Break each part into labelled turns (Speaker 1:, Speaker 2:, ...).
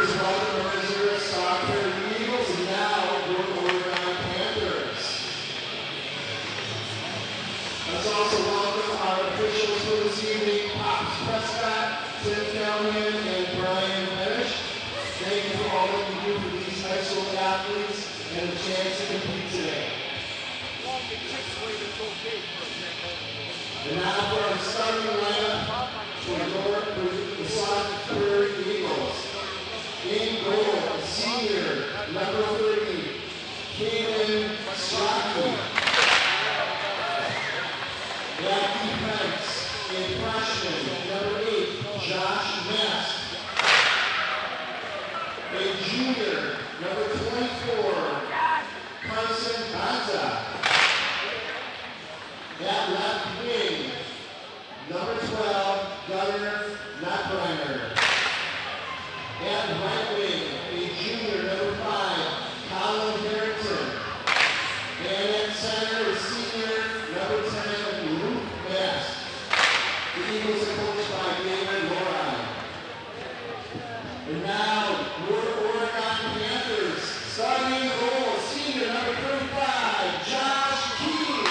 Speaker 1: Panthers welcome the visitor Sauk Prairie Eagles and now the Oregon Panthers. Let's also welcome our officials for this evening, Pops Prescott, Tim Callahan, and Brian Fetish. Thank you for all that you do for these high school athletes and the chance to compete today. And now for our starting lineup for the Sauk Prairie Eagles. In goal, senior, number 30, Kaylin Strachey. That defense, a freshman, number 8, Josh Mast. A junior, number 24, Carson Banza. That left wing, number 12, Gunnar Nackreiner. At right wing, a junior, number 5, Colin Harrington. And at center, a senior, number 10, Luke Mast. The Eagles are coached by David Lorai. And now, your Oregon Panthers, starting in goal, senior, number 35, Josh Key.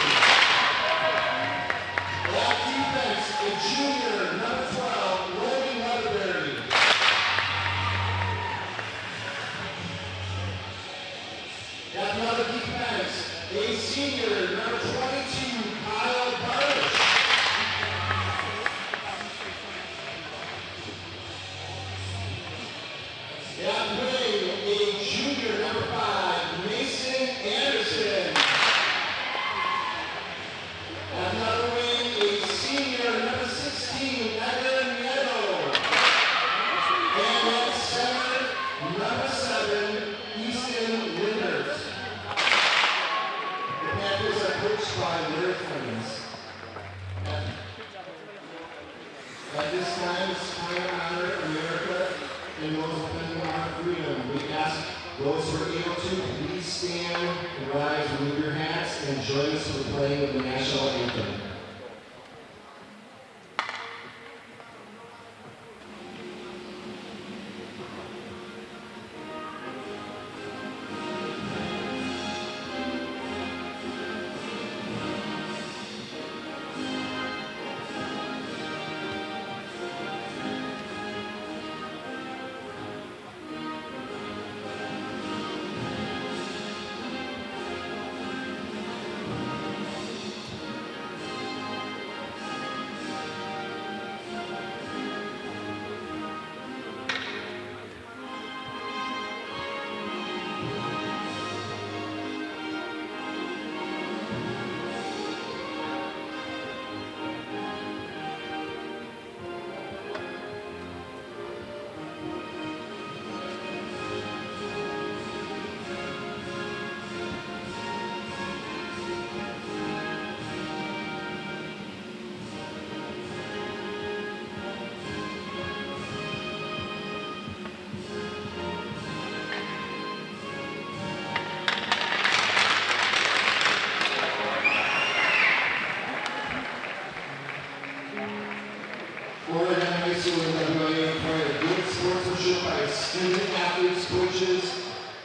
Speaker 1: That defense, a junior, number 12, Logan Leatherberry. At another defense, a senior, number 22, Kyle Parrish. At wing, a junior, number 5, Mason Anderson. At another wing, a senior, number 16, Evan Nieto. And at center, number 7, Easton Linders. The Panthers are coached by their friends. At this time, it's time to honor America and those defending our freedom. We ask those who are able to please stand and rise, remove your hats, and join us for the playing of the national anthem. Oregon High School is a good sportsmanship by student athletes, coaches,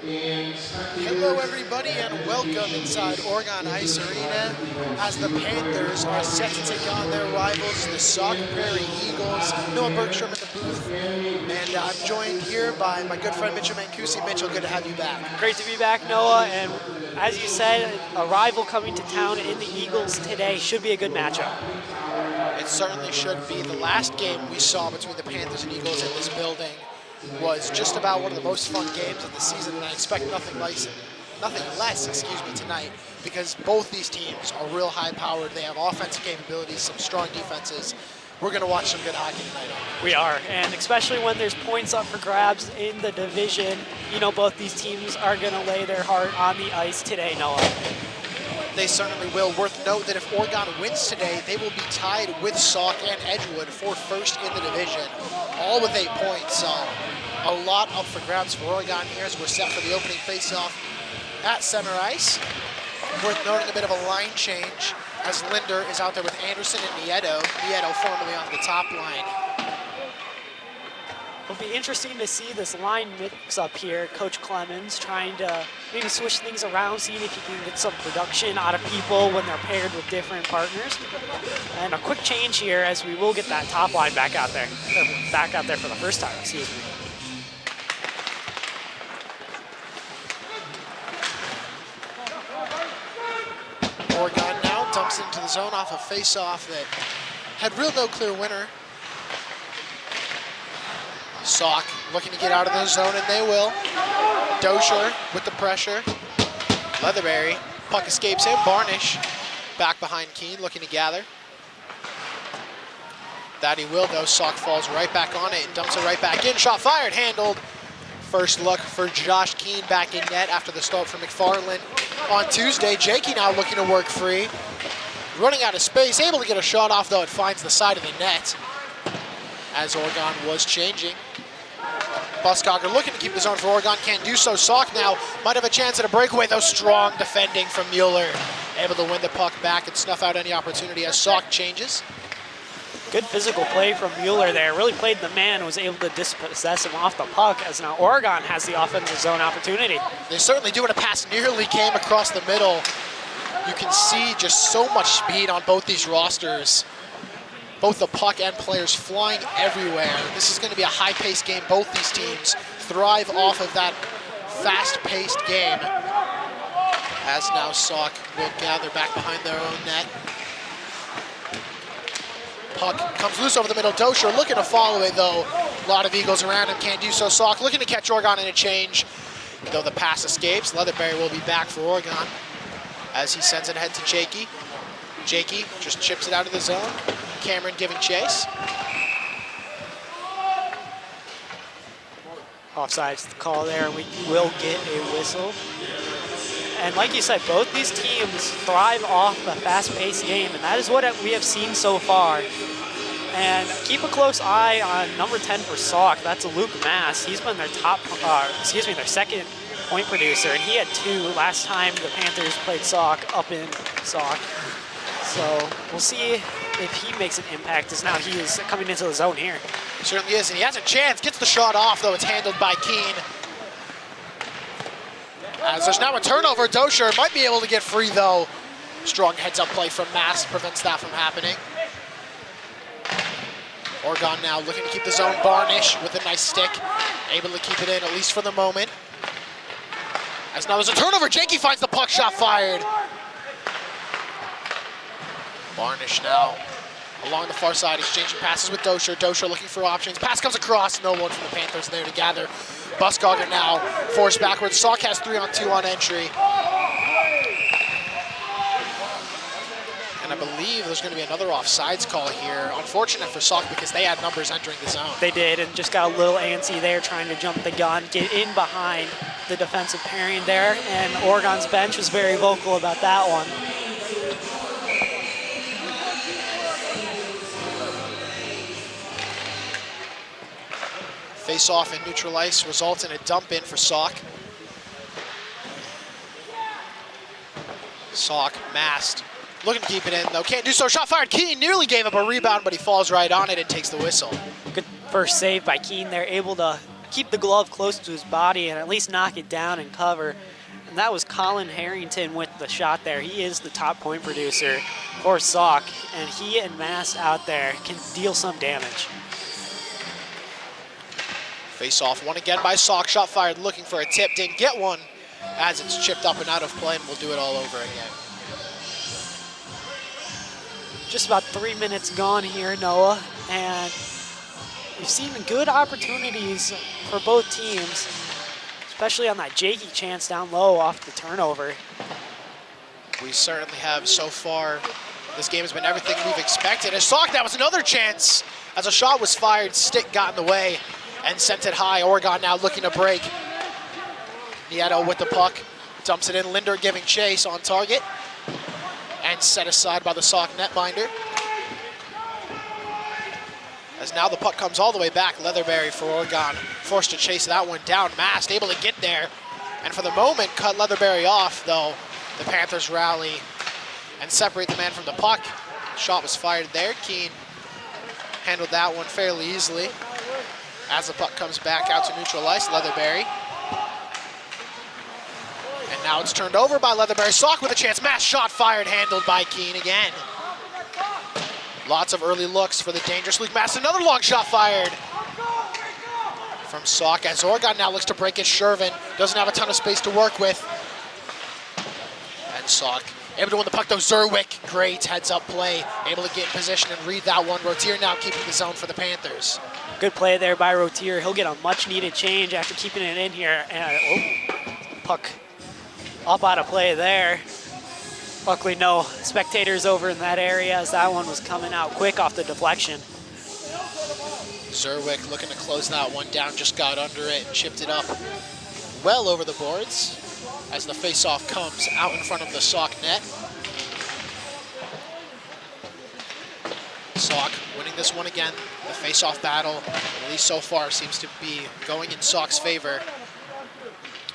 Speaker 1: and spectators.
Speaker 2: Hello everybody and welcome inside Oregon Ice Arena as the Panthers are set to take on their rivals, the Sauk Prairie Eagles. Noah Bergstrom in the booth, and I'm joined here by my good friend Mitchell Mancusi. Mitchell, good to have you back.
Speaker 3: Great to be back, Noah, and as you said, a rival coming to town in the Eagles today should be a good matchup.
Speaker 2: It certainly should be. The last game we saw between the Panthers and Eagles in this building was just about one of the most fun games of the season, and I expect nothing less, tonight, because both these teams are real high-powered. They have offensive capabilities, some strong defenses. We're going to watch some good hockey tonight.
Speaker 3: We are, and especially when there's points up for grabs in the division, you know both these teams are going to lay their heart on the ice today, Noah.
Speaker 2: They certainly will. Worth note that if Oregon wins today, they will be tied with Sauk and Edgewood for first in the division, all with 8 points. So a lot up for grabs for Oregon here as we're set for the opening faceoff at center ice. Worth noting a bit of a line change as Linder is out there with Anderson and Nieto. Nieto formerly on the top line.
Speaker 3: It'll be interesting to see this line mix up here. Coach Clemens trying to maybe switch things around, seeing if he can get some production out of people when they're paired with different partners. And a quick change here as we will get that top line back out there. Or back out there for the first time, excuse me.
Speaker 2: Oregon now dumps into the zone off a face-off that had real no clear winner. Sauk looking to get out of the zone, and they will. Dosher with the pressure. Leatherberry, puck escapes him. Barnish back behind Keene, looking to gather. That he will, though. Sauk falls right back on it and dumps it right back in. Shot fired, handled. First look for Josh Keene back in net after the start for McFarland on Tuesday. Jakey now looking to work free. Running out of space, able to get a shot off, though it finds the side of the net as Oregon was changing. Buskogger looking to keep the zone for Oregon, can't do so. Sauk now might have a chance at a breakaway, though. Strong defending from Mueller. Able to win the puck back and snuff out any opportunity as Sauk changes.
Speaker 3: Good physical play from Mueller there. Really played the man, was able to dispossess him off the puck as now Oregon has the offensive zone opportunity.
Speaker 2: They certainly do, and a pass nearly came across the middle. You can see just so much speed on both these rosters. Both the puck and players flying everywhere. This is going to be a high-paced game. Both these teams thrive off of that fast-paced game. As now Sauk will gather back behind their own net. Puck comes loose over the middle. Dosher looking to follow it, though. A lot of Eagles around him, can't do so. Sauk looking to catch Oregon in a change, though the pass escapes. Leatherberry will be back for Oregon as he sends it ahead to Jakey. Jakey just chips it out of the zone. Cameron giving chase.
Speaker 3: Offside's the call there, and we will get a whistle. And like you said, both these teams thrive off a fast-paced game, and that is what we have seen so far. And keep a close eye on number 10 for Sauk. That's Luke Mass. He's been their their second point producer, and he had 2 last time the Panthers played Sauk up in Sauk. So we'll see if he makes an impact, as now he is coming into the zone here.
Speaker 2: Certainly is, and he has a chance. Gets the shot off, though it's handled by Keene. As there's now a turnover, Dosher might be able to get free, though. Strong heads-up play from Mass prevents that from happening. Oregon now looking to keep the zone. Barnish with a nice stick, able to keep it in, at least for the moment. As now there's a turnover, Jakey finds the puck, shot fired. Barnish now along the far side, exchanging passes with Dosher. Dosher looking for options. Pass comes across, no one from the Panthers there to gather. Buskogger now forced backwards. Sauk has 3-on-2 on entry. And I believe there's going to be another offsides call here. Unfortunate for Sauk because they had numbers entering the zone.
Speaker 3: They did, and just got a little antsy there trying to jump the gun, get in behind the defensive pairing there, and Oregon's bench was very vocal about that one.
Speaker 2: Face-off and neutral ice results in a dump in for Sauk. Sauk masked, looking to keep it in, though can't do so. Shot fired. Keene nearly gave up a rebound, but he falls right on it and takes the whistle.
Speaker 3: Good first save by Keene. They're able to keep the glove close to his body and at least knock it down and cover. And that was Colin Harrington with the shot there. He is the top point producer for Sauk, and he and Mass out there can deal some damage.
Speaker 2: Face off, one again by Sauk. Shot fired, looking for a tip. Didn't get one as it's chipped up and out of play, and we'll do it all over again.
Speaker 3: Just about 3 minutes gone here, Noah, and we've seen good opportunities for both teams, especially on that Jakey chance down low off the turnover.
Speaker 2: We certainly have so far. This game has been everything we've expected. As Sauk, that was another chance. As a shot was fired, stick got in the way and sent it high. Oregon now looking to break. Nieto with the puck, dumps it in. Linder giving chase on target and set aside by the Sauk netminder. As now the puck comes all the way back. Leatherberry for Oregon, forced to chase that one down. Mast able to get there, and for the moment cut Leatherberry off, though the Panthers rally and separate the man from the puck. Shot was fired there. Keene handled that one fairly easily. As the puck comes back out to neutral ice, Leatherberry. And now it's turned over by Leatherberry. Sauk with a chance. Mass shot fired, handled by Keene again. Lots of early looks for the dangerous Luke Mass. Another long shot fired from Sauk as Oregon now looks to break it. Shervin doesn't have a ton of space to work with. And Sauk able to win the puck though. Zerwick, great heads up play. Able to get in position and read that one. Rotier now keeping the zone for the Panthers.
Speaker 3: Good play there by Rotier. He'll get a much needed change after keeping it in here. And puck up out of play there. Luckily no spectators over in that area as that one was coming out quick off the deflection.
Speaker 2: Zerwick looking to close that one down, just got under it and chipped it up well over the boards as the face-off comes out in front of the Sauk net. Sauk winning this one again. The face-off battle, at least so far, seems to be going in Sauk's favor.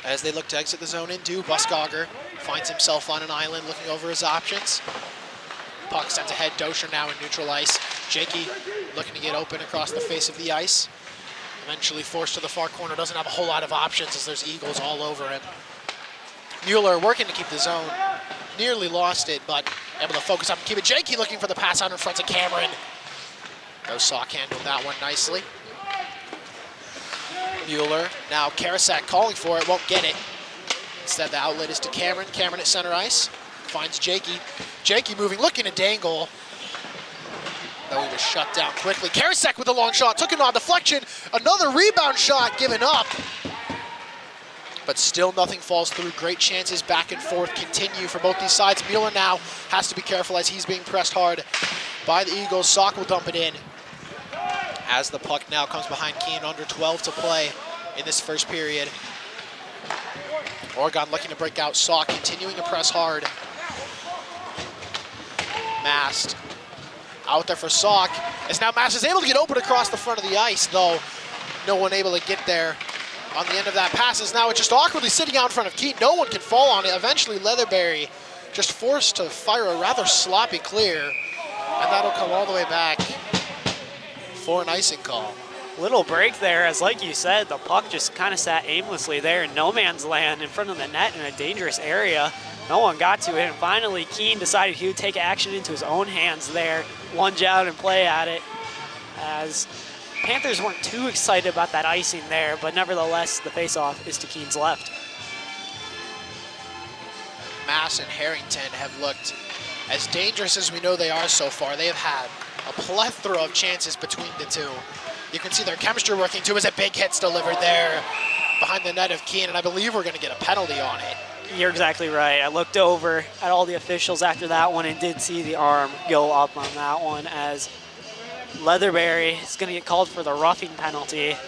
Speaker 2: As they look to exit the zone into, Buskogger finds himself on an island looking over his options. Puck sent ahead, Dosher now in neutral ice. Jakey looking to get open across the face of the ice. Eventually forced to the far corner, doesn't have a whole lot of options as there's Eagles all over him. Mueller working to keep the zone. Nearly lost it, but able to focus up and keep it. Jakey looking for the pass out in front of Cameron. Though Sauk handled that one nicely. Mueller, now Karasek calling for it, won't get it. Instead, the outlet is to Cameron. Cameron at center ice, finds Jakey. Jakey moving, looking to dangle. Though he was shut down quickly. Karasek with a long shot, took an odd deflection. Another rebound shot given up. But still nothing falls through. Great chances back and forth continue for both these sides. Mueller now has to be careful as he's being pressed hard by the Eagles. Sauk will dump it in. As the puck now comes behind Keene, under 12 to play in this first period. Oregon looking to break out. Sauk continuing to press hard. Mast out there for Sauk. As now Mast is able to get open across the front of the ice, though no one able to get there on the end of that pass. Is now it's just awkwardly sitting out in front of Keene. No one can fall on it. Eventually Leatherberry just forced to fire a rather sloppy clear, and that'll come all the way back for an icing call.
Speaker 3: Little break there, as like you said, the puck just kind of sat aimlessly there in no man's land in front of the net in a dangerous area. No one got to it, and finally Keene decided he would take action into his own hands there, lunge out and play at it, as Panthers weren't too excited about that icing there, but nevertheless, the faceoff is to Keene's left.
Speaker 2: Mass and Harrington have looked as dangerous as we know they are so far. They have had a plethora of chances between the two. You can see their chemistry working too as a big hit's delivered there behind the net of Keene, and I believe we're going to get a penalty on it.
Speaker 3: You're exactly right. I looked over at all the officials after that one and did see the arm go up on that one as Leatherberry is going to get called for the roughing penalty. And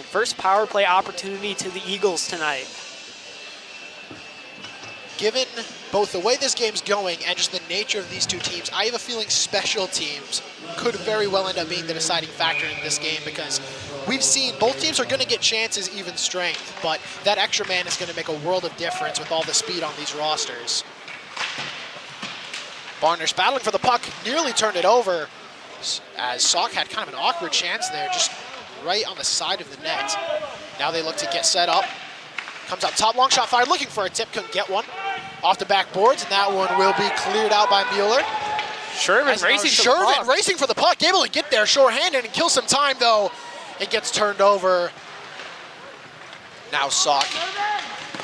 Speaker 3: first power play opportunity to the Eagles tonight.
Speaker 2: Given both the way this game's going and just the nature of these two teams, I have a feeling special teams could very well end up being the deciding factor in this game, because we've seen both teams are going to get chances, even strength, but that extra man is going to make a world of difference with all the speed on these rosters. Barnish battling for the puck, nearly turned it over as Sauk had kind of an awkward chance there, just right on the side of the net. Now they look to get set up. Comes up top, long shot fired, looking for a tip, couldn't get one. Off the backboards, and that one will be cleared out by Mueller.
Speaker 3: Shervin
Speaker 2: racing for the puck, able to get there short-handed and kill some time, though. It gets turned over. Now Sauk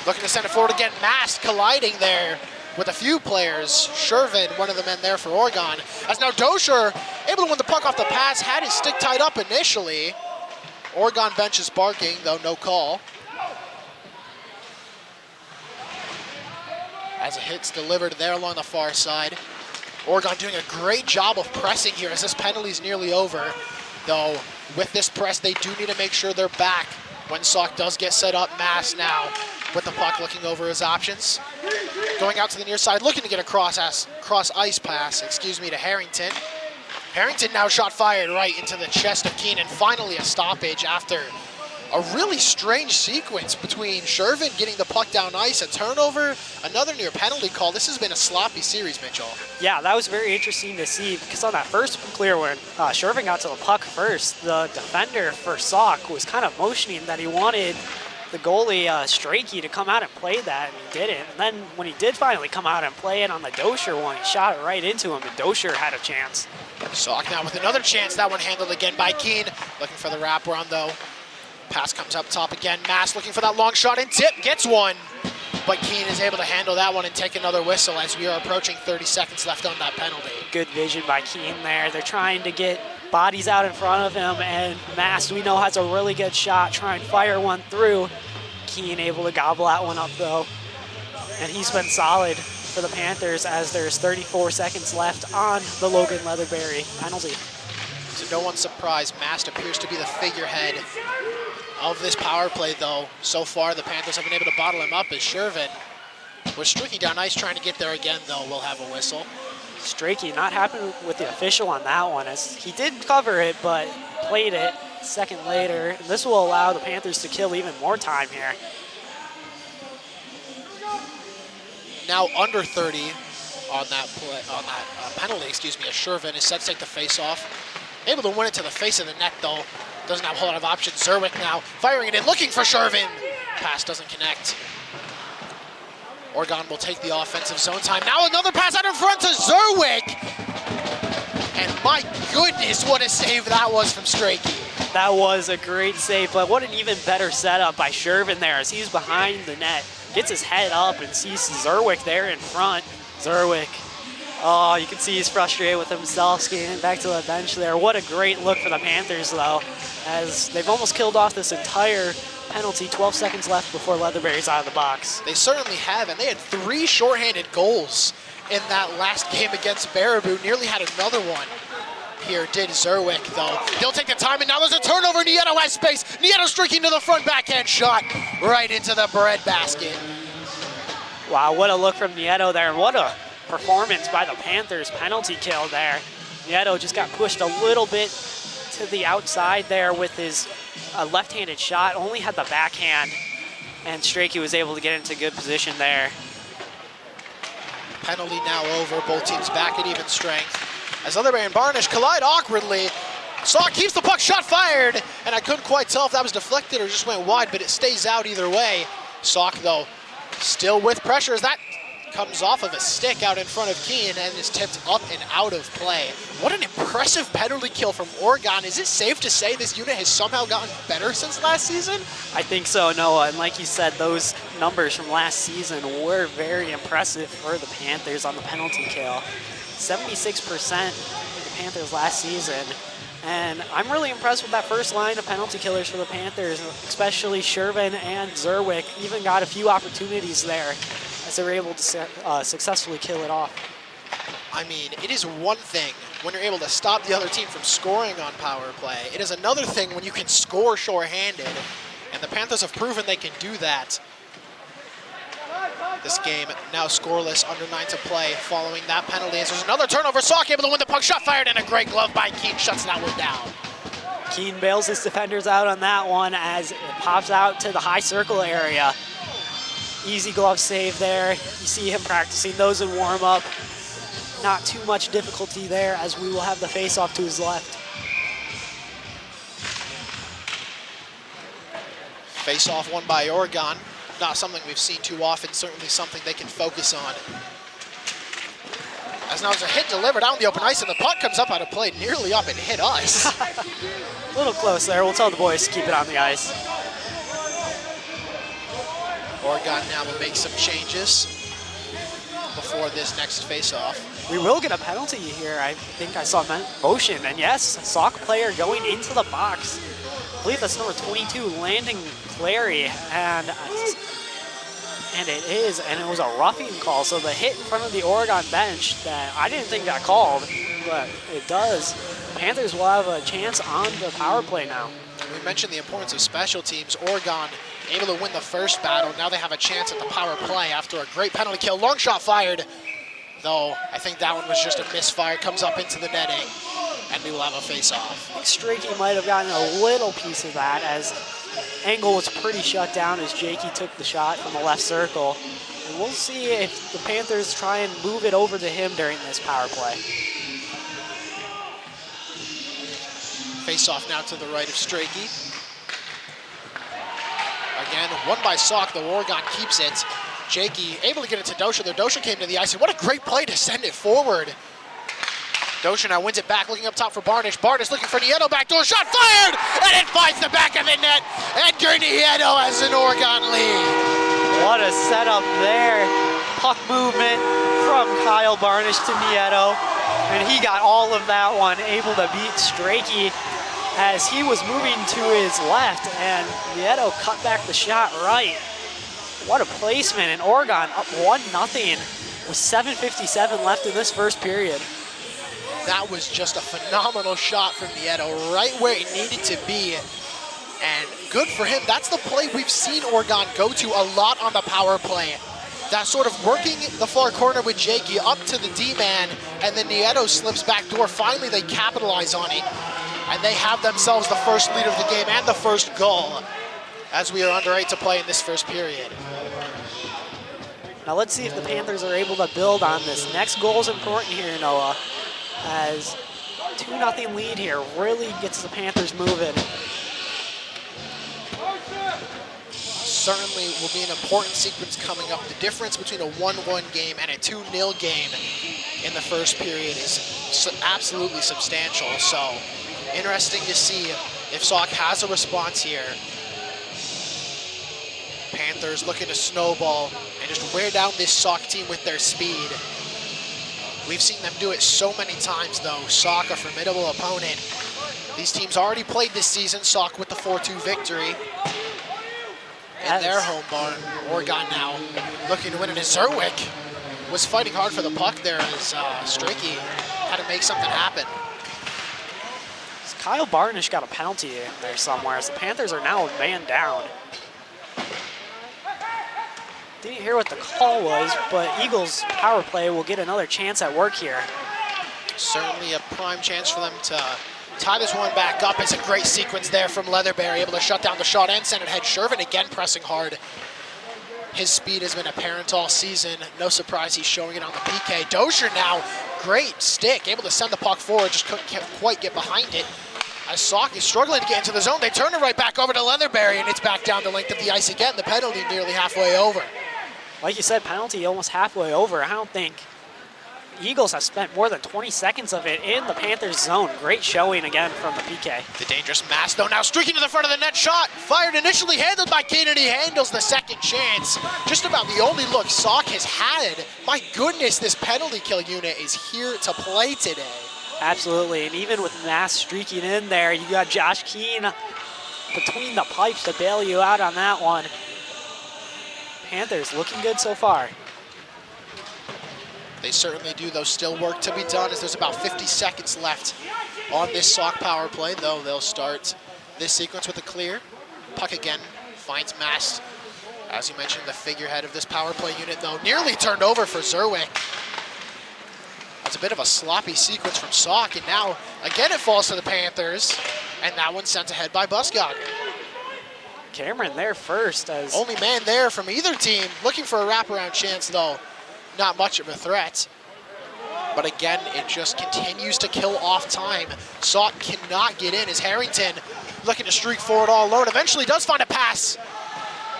Speaker 2: looking to send it forward again. Mast colliding there with a few players. Shervin, one of the men there for Oregon. As now Dosher able to win the puck off the pass, had his stick tied up initially. Oregon bench is barking, though no call. As a hit's delivered there along the far side. Oregon doing a great job of pressing here as this penalty's nearly over. Though with this press, they do need to make sure they're back when Sauk does get set up. Mass now with the puck looking over his options. Going out to the near side, looking to get a cross ice pass, to Harrington. Harrington now shot fired right into the chest of Keene, and finally a stoppage after a really strange sequence between Shervin getting the puck down ice, a turnover, another near penalty call. This has been a sloppy series, Mitchell.
Speaker 3: Yeah, that was very interesting to see because on that first clear when Shervin got to the puck first, the defender for Sauk was kind of motioning that he wanted the goalie, Strachey, to come out and play that, and he didn't. And then when he did finally come out and play it on the Dosher one, he shot it right into him, and Dosher had a chance.
Speaker 2: Sauk now with another chance. That one handled again by Keene. Looking for the wraparound, though. Pass comes up top again. Mass looking for that long shot, and Tip gets one. But Keene is able to handle that one and take another whistle as we are approaching 30 seconds left on that penalty.
Speaker 3: Good vision by Keene there. They're trying to get bodies out in front of him, and Mass, we know, has a really good shot. Try and fire one through. Keene able to gobble that one up, though. And he's been solid for the Panthers as there's 34 seconds left on the Logan Leatherberry penalty.
Speaker 2: To no one's surprise, Mast appears to be the figurehead of this power play, though. So far, the Panthers have been able to bottle him up as Shervin was streaking down ice, trying to get there again, though. We'll have a whistle.
Speaker 3: Strachey not happy with the official on that one, as he did cover it, but played it a second later. And this will allow the Panthers to kill even more time here.
Speaker 2: Now under 30 on that play, penalty, as Shervin is set to take the face-off. Able to win it to the face of the net, though. Doesn't have a whole lot of options. Zerwick now firing it in, looking for Shervin. Pass doesn't connect. Oregon will take the offensive zone time. Now another pass out in front to Zerwick. And my goodness, what a save that was from Strachey.
Speaker 3: That was a great save, but what an even better setup by Shervin there as he's behind the net. Gets his head up and sees Zerwick there in front. Zerwick, oh, you can see he's frustrated with himself skating back to the bench there. What a great look for the Panthers, though, as they've almost killed off this entire penalty. 12 seconds left before Leatherberry's out of the box.
Speaker 2: They certainly have, and they had 3 shorthanded goals in that last game against Baraboo. Nearly had another one. Here did Zerwick, though. They'll take the time, and now there's a turnover. Nieto has space. Nieto streaking to the front, backhand shot right into the bread basket.
Speaker 3: Wow, what a look from Nieto there, and what a performance by the Panthers. Penalty kill there. Nieto just got pushed a little bit to the outside there with his left-handed shot. Only had the backhand, and Strachey was able to get into good position there.
Speaker 2: Penalty now over. Both teams back at even strength. As Leatherberry and Barnish collide awkwardly. Sauk keeps the puck, shot fired, and I couldn't quite tell if that was deflected or just went wide, but it stays out either way. Sauk, though, still with pressure as that comes off of a stick out in front of Keene and is tipped up and out of play. What an impressive penalty kill from Oregon. Is it safe to say this unit has somehow gotten better since last season?
Speaker 3: I think so, Noah. And like you said, those numbers from last season were very impressive for the Panthers on the penalty kill. 76% for the Panthers last season. And I'm really impressed with that first line of penalty killers for the Panthers, especially Shervin and Zerwick. Even got a few opportunities there as they were able to successfully kill it off.
Speaker 2: I mean, it is one thing when you're able to stop the other team from scoring on power play. It is another thing when you can score shorthanded, and the Panthers have proven they can do that. This game now scoreless, under 9 to play following that penalty. As there's another turnover, Sauk able to win the puck, shot fired, and a great glove by Keene shuts that one down.
Speaker 3: Keene bails his defenders out on that one as it pops out to the high circle area. Easy glove save there. You see him practicing those in warm-up. Not too much difficulty there as we will have the face-off to his left.
Speaker 2: Face-off won by Oregon. Not something we've seen too often, certainly something they can focus on. As now there's a hit delivered out in the open ice, and the puck comes up out of play, nearly up and hit us.
Speaker 3: A little close there. We'll tell the boys to keep it on the ice.
Speaker 2: Oregon now will make some changes before this next face-off.
Speaker 3: We will get a penalty here. I think I saw motion, and yes, a Sauk player going into the box. I believe that's number 22, Landon Clary, and it is, and it was a roughing call. So the hit in front of the Oregon bench that I didn't think got called, but it does. Panthers will have a chance on the power play now.
Speaker 2: We mentioned the importance of special teams. Oregon able to win the first battle. Now they have a chance at the power play after a great penalty kill. Long shot fired, though I think that one was just a misfire. Comes up into the netting, and we will have a face-off.
Speaker 3: I think Strachey might have gotten a little piece of that as angle was pretty shut down as Jakey took the shot from the left circle. And we'll see if the Panthers try and move it over to him during this power play.
Speaker 2: Face-off now to the right of Strachey. Again, won by Sauk, though Oregon keeps it. Jakey able to get it to Dosha there. Dosha came to the ice, and what a great play to send it forward. Dosha now wins it back, looking up top for Barnish. Barnish looking for Nieto, backdoor shot, fired! And it finds the back of the net. Edgar Nieto has an Oregon lead.
Speaker 3: What a setup there. Puck movement from Kyle Barnish to Nieto. And he got all of that one, able to beat Strachey as he was moving to his left, and Nieto cut back the shot right. What a placement, and Oregon up 1-0 with 7:57 left in this first period.
Speaker 2: That was just a phenomenal shot from Nieto, right where it needed to be. And good for him. That's the play we've seen Oregon go to a lot on the power play. That sort of working the far corner with Jakey up to the D-man, and then Nieto slips back door. Finally, they capitalize on it, and they have themselves the first lead of the game and the first goal as we are under 8 to play in this first period.
Speaker 3: Now let's see if the Panthers are able to build on this. Next goal is important here, Noah, as 2-0 lead here really gets the Panthers moving.
Speaker 2: Certainly will be an important sequence coming up. The difference between a 1-1 game and a 2-0 game in the first period is absolutely substantial. So interesting to see if Sauk has a response here. Panthers looking to snowball and just wear down this Sauk team with their speed. We've seen them do it so many times though. Sauk, a formidable opponent. These teams already played this season. Sauk with the 4-2 victory in their home barn. Oregon now looking to win it as Zerwick was fighting hard for the puck there as Strachey had to make something happen.
Speaker 3: Kyle Barnish got a penalty in there somewhere as the Panthers are now a man down. Didn't hear what the call was, but Eagles power play will get another chance at work here.
Speaker 2: Certainly a prime chance for them to tie this one back up. It's a great sequence there from Leatherberry, able to shut down the shot and send it ahead. Shervin again pressing hard. His speed has been apparent all season. No surprise he's showing it on the PK. Dozier now, great stick, able to send the puck forward, just couldn't quite get behind it. As Sauk is struggling to get into the zone, they turn it right back over to Leatherberry, and it's back down the length of the ice again. The penalty nearly halfway over.
Speaker 3: Like you said, penalty almost halfway over. I don't think Eagles have spent more than 20 seconds of it in the Panthers zone. Great showing again from the PK.
Speaker 2: The dangerous mass though now streaking to the front of the net, shot fired initially, handled by Kennedy, handles the second chance. Just about the only look Sauk has had. My goodness, this penalty kill unit is here to play today.
Speaker 3: Absolutely, and even with Mass streaking in there, you got Josh Keene between the pipes to bail you out on that one. Panthers looking good so far.
Speaker 2: They certainly do, though. Still work to be done as there's about 50 seconds left on this Sauk power play, though they'll start this sequence with a clear. Puck again finds Mast. As you mentioned, the figurehead of this power play unit, though, nearly turned over for Zerwick. That's a bit of a sloppy sequence from Sauk, and now again it falls to the Panthers, and that one's sent ahead by Buskog.
Speaker 3: Cameron there first as
Speaker 2: only man there from either team, looking for a wraparound chance, though. Not much of a threat. But again, it just continues to kill off time. Sauk cannot get in as Harrington looking to streak forward all alone. Eventually does find a pass,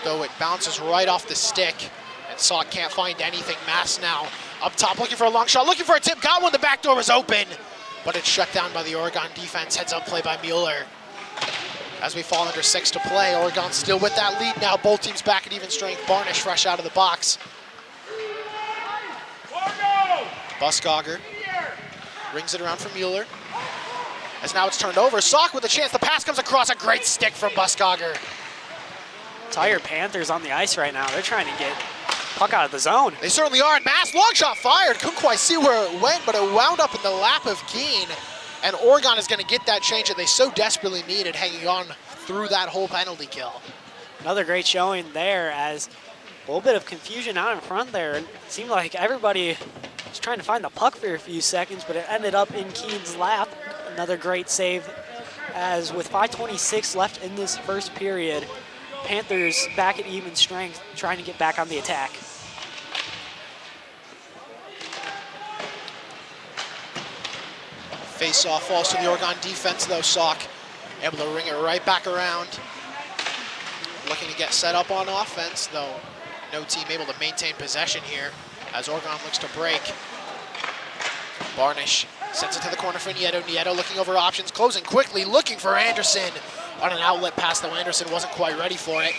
Speaker 2: though it bounces right off the stick. And Sauk can't find anything. Mass now up top looking for a long shot, looking for a tip. Got one, the back door was open, but it's shut down by the Oregon defense. Heads up play by Mueller. As we fall under 6 to play, Oregon still with that lead now. Both teams back at even strength. Barnish fresh out of the box. Buskogger rings it around for Mueller. As now it's turned over. Sauk with a chance. The pass comes across. A great stick from Buskogger.
Speaker 3: Tired Panthers on the ice right now. They're trying to get puck out of the zone.
Speaker 2: They certainly are. And Mass, long shot fired. Couldn't quite see where it went, but it wound up in the lap of Keene. And Oregon is going to get that change that they so desperately needed, hanging on through that whole penalty kill.
Speaker 3: Another great showing there as a little bit of confusion out in front there. It seemed like everybody was trying to find the puck for a few seconds, but it ended up in Keene's lap. Another great save as with 5:26 left in this first period, Panthers back at even strength, trying to get back on the attack.
Speaker 2: Face-off falls to the Oregon defense, though. Sauk able to ring it right back around. Looking to get set up on offense, though no team able to maintain possession here as Oregon looks to break. Barnish sends it to the corner for Nieto. Nieto looking over options, closing quickly, looking for Anderson on an outlet pass, though Anderson wasn't quite ready for it.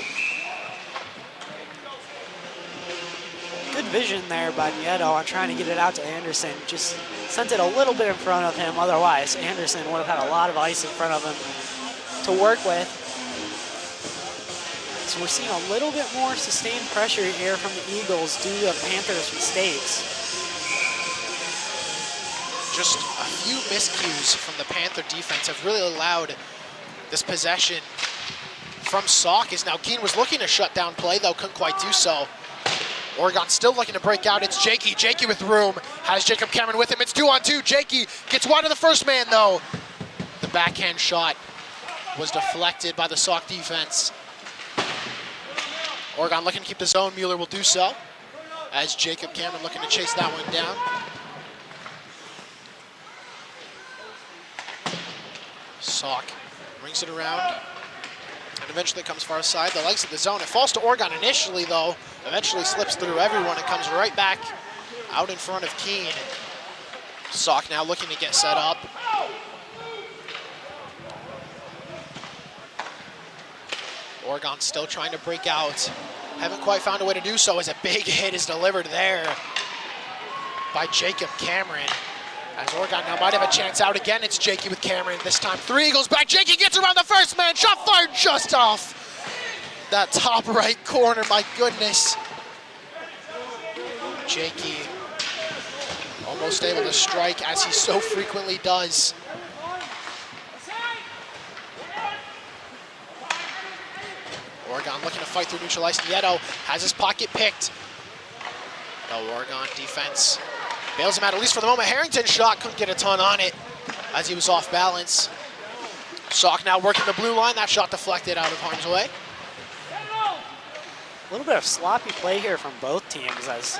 Speaker 3: Good vision there by Nieto on trying to get it out to Anderson. Just sent it a little bit in front of him. Otherwise, Anderson would have had a lot of ice in front of him to work with. So we're seeing a little bit more sustained pressure here from the Eagles due to Panthers' mistakes.
Speaker 2: Just a few miscues from the Panther defense have really allowed this possession from Sauk. As now Keene was looking to shut down play, though couldn't quite do so. Oregon still looking to break out. It's Jakey. Jakey with room. Has Jacob Cameron with him. It's 2-on-2. Jakey gets wide of the first man, though. The backhand shot was deflected by the Sauk defense. Oregon looking to keep the zone. Mueller will do so, as Jacob Cameron looking to chase that one down. Sauk rings it around and eventually comes far side. The legs of the zone. It falls to Oregon initially, though. Eventually slips through everyone and comes right back out in front of Keene. Sauk now looking to get set up. Oregon still trying to break out. Haven't quite found a way to do so as a big hit is delivered there by Jacob Cameron. As Oregon now might have a chance out again. It's Jakey with Cameron. This time 3 Eagles back. Jakey gets around the first man. Shot fired just off that top right corner. My goodness. Jakey almost able to strike, as he so frequently does. Oregon looking to fight through neutral ice. Nieto has his pocket picked. The Oregon defense bails him out, at least for the moment. Harrington's shot couldn't get a ton on it as he was off balance. Sauk now working the blue line. That shot deflected out of harm's way.
Speaker 3: A little bit of sloppy play here from both teams as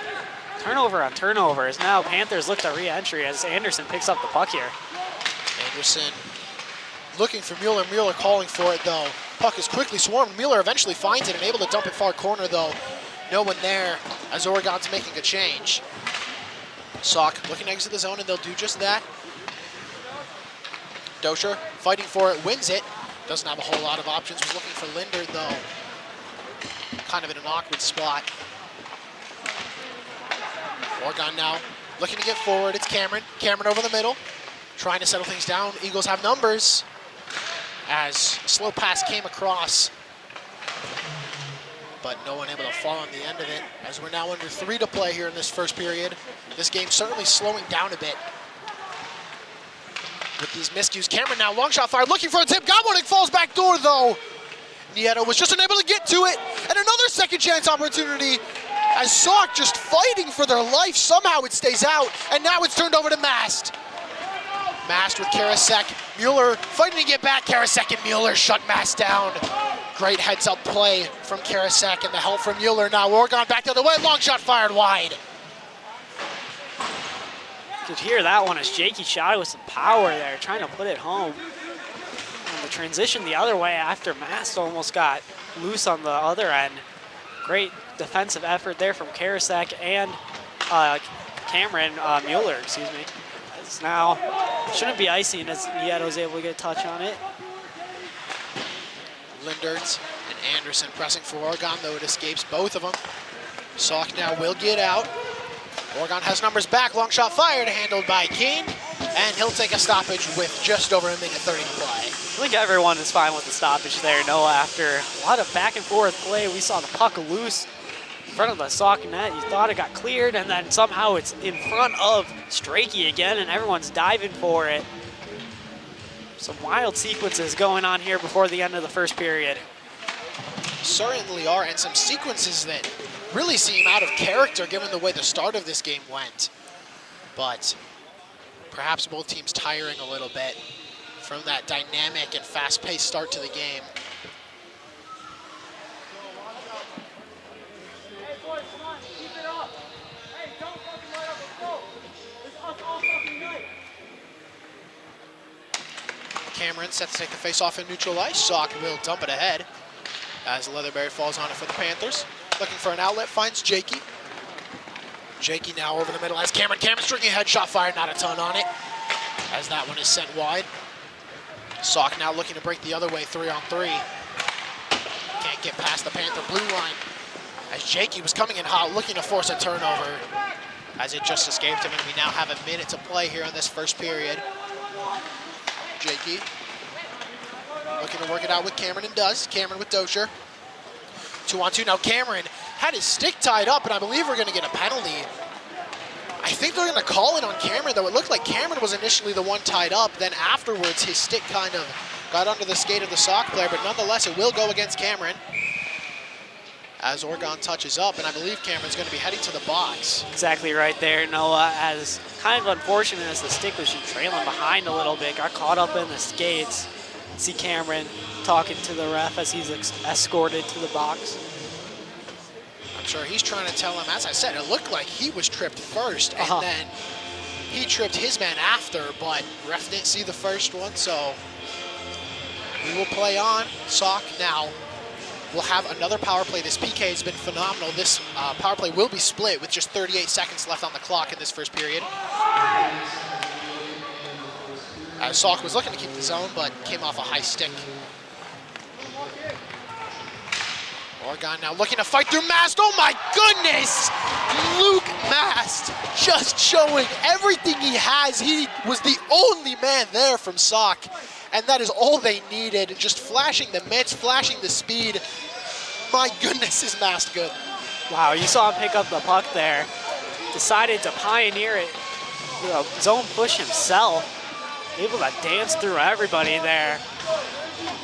Speaker 3: turnover on turnover. As now Panthers look to re-entry as Anderson picks up the puck here.
Speaker 2: Anderson looking for Mueller. Mueller calling for it, though. Puck is quickly swarmed. Mueller eventually finds it and able to dump it far corner, though. No one there as Oregon's making a change. Sauk looking to exit the zone, and they'll do just that. Dosher fighting for it, wins it. Doesn't have a whole lot of options. Was looking for Linder, though. Kind of in an awkward spot. Oregon now looking to get forward. It's Cameron. Cameron over the middle, trying to settle things down. Eagles have numbers as a slow pass came across, but no one able to fall on the end of it, as we're now under 3 to play here in this first period. This game certainly slowing down a bit with these miscues. Cameron now, long shot fired, looking for a tip, got one, it falls back door, though. Nieto was just unable to get to it, and another second chance opportunity as Sauk just fighting for their life. Somehow it stays out, and now it's turned over to Mast. Mast with Karasek. Mueller fighting to get back. Karasek and Mueller shut Mast down. Great heads-up play from Karasek, and the help from Mueller. Now Oregon back the other way. Long shot fired wide.
Speaker 3: You could hear that one as Jakey shot it with some power there, trying to put it home. And the transition the other way after Mast almost got loose on the other end. Great defensive effort there from Karasek and Cameron Mueller, excuse me. It's now shouldn't be icing as Nieto's able to get a touch on it.
Speaker 2: Lindertz and Anderson pressing for Oregon, though it escapes both of them. Sauk now will get out. Oregon has numbers back. Long shot fired, handled by Keene, and he'll take a stoppage with just over 1:30 to play.
Speaker 3: I think everyone is fine with the stoppage there, Noah. After a lot of back and forth play, we saw the puck loose in front of the Sauk net. You thought it got cleared, and then somehow it's in front of Strachey again, and everyone's diving for it. Some wild sequences going on here before the end of the first period.
Speaker 2: Certainly are, and some sequences that really seem out of character given the way the start of this game went. But perhaps both teams tiring a little bit from that dynamic and fast-paced start to the game. Cameron set to take the face-off in neutral ice. Sauk will dump it ahead as Leatherberry falls on it for the Panthers. Looking for an outlet, finds Jakey. Jakey now over the middle as Cameron. Cameron striking a headshot fired, not a ton on it, as that one is sent wide. Sauk now looking to break the other way, 3-on-3. Can't get past the Panther blue line as Jakey was coming in hot, looking to force a turnover as it just escaped him, and we now have a minute to play here in this first period. Jakey looking to work it out with Cameron and does. Cameron with Dozier. 2-on-2 now. Cameron had his stick tied up, and I believe we're going to get a penalty. I think they're going to call it on Cameron, though. It looked like Cameron was initially the one tied up. Then afterwards, his stick kind of got under the skate of the Sauk player, but nonetheless, it will go against Cameron as Oregon touches up, and I believe Cameron's going to be heading to the box.
Speaker 3: Exactly right there, Noah. As kind of unfortunate as the stick was trailing behind a little bit, got caught up in the skates. See Cameron talking to the ref as he's escorted to the box.
Speaker 2: I'm sure he's trying to tell him, as I said, it looked like he was tripped first, and then he tripped his man after, but ref didn't see the first one, so we will play on. Sauk now will have another power play. This PK has been phenomenal. This power play will be split with just 38 seconds left on the clock in this first period. As Sauk was looking to keep the zone, but came off a high stick. Oregon now looking to fight through Mast. Oh my goodness! Luke Mast just showing everything he has. He was the only man there from Sauk, and that is all they needed. Just flashing the mitts, flashing the speed. My goodness, is Mast good.
Speaker 3: Wow, you saw him pick up the puck there. Decided to pioneer it. Zone push himself. Able to dance through everybody there.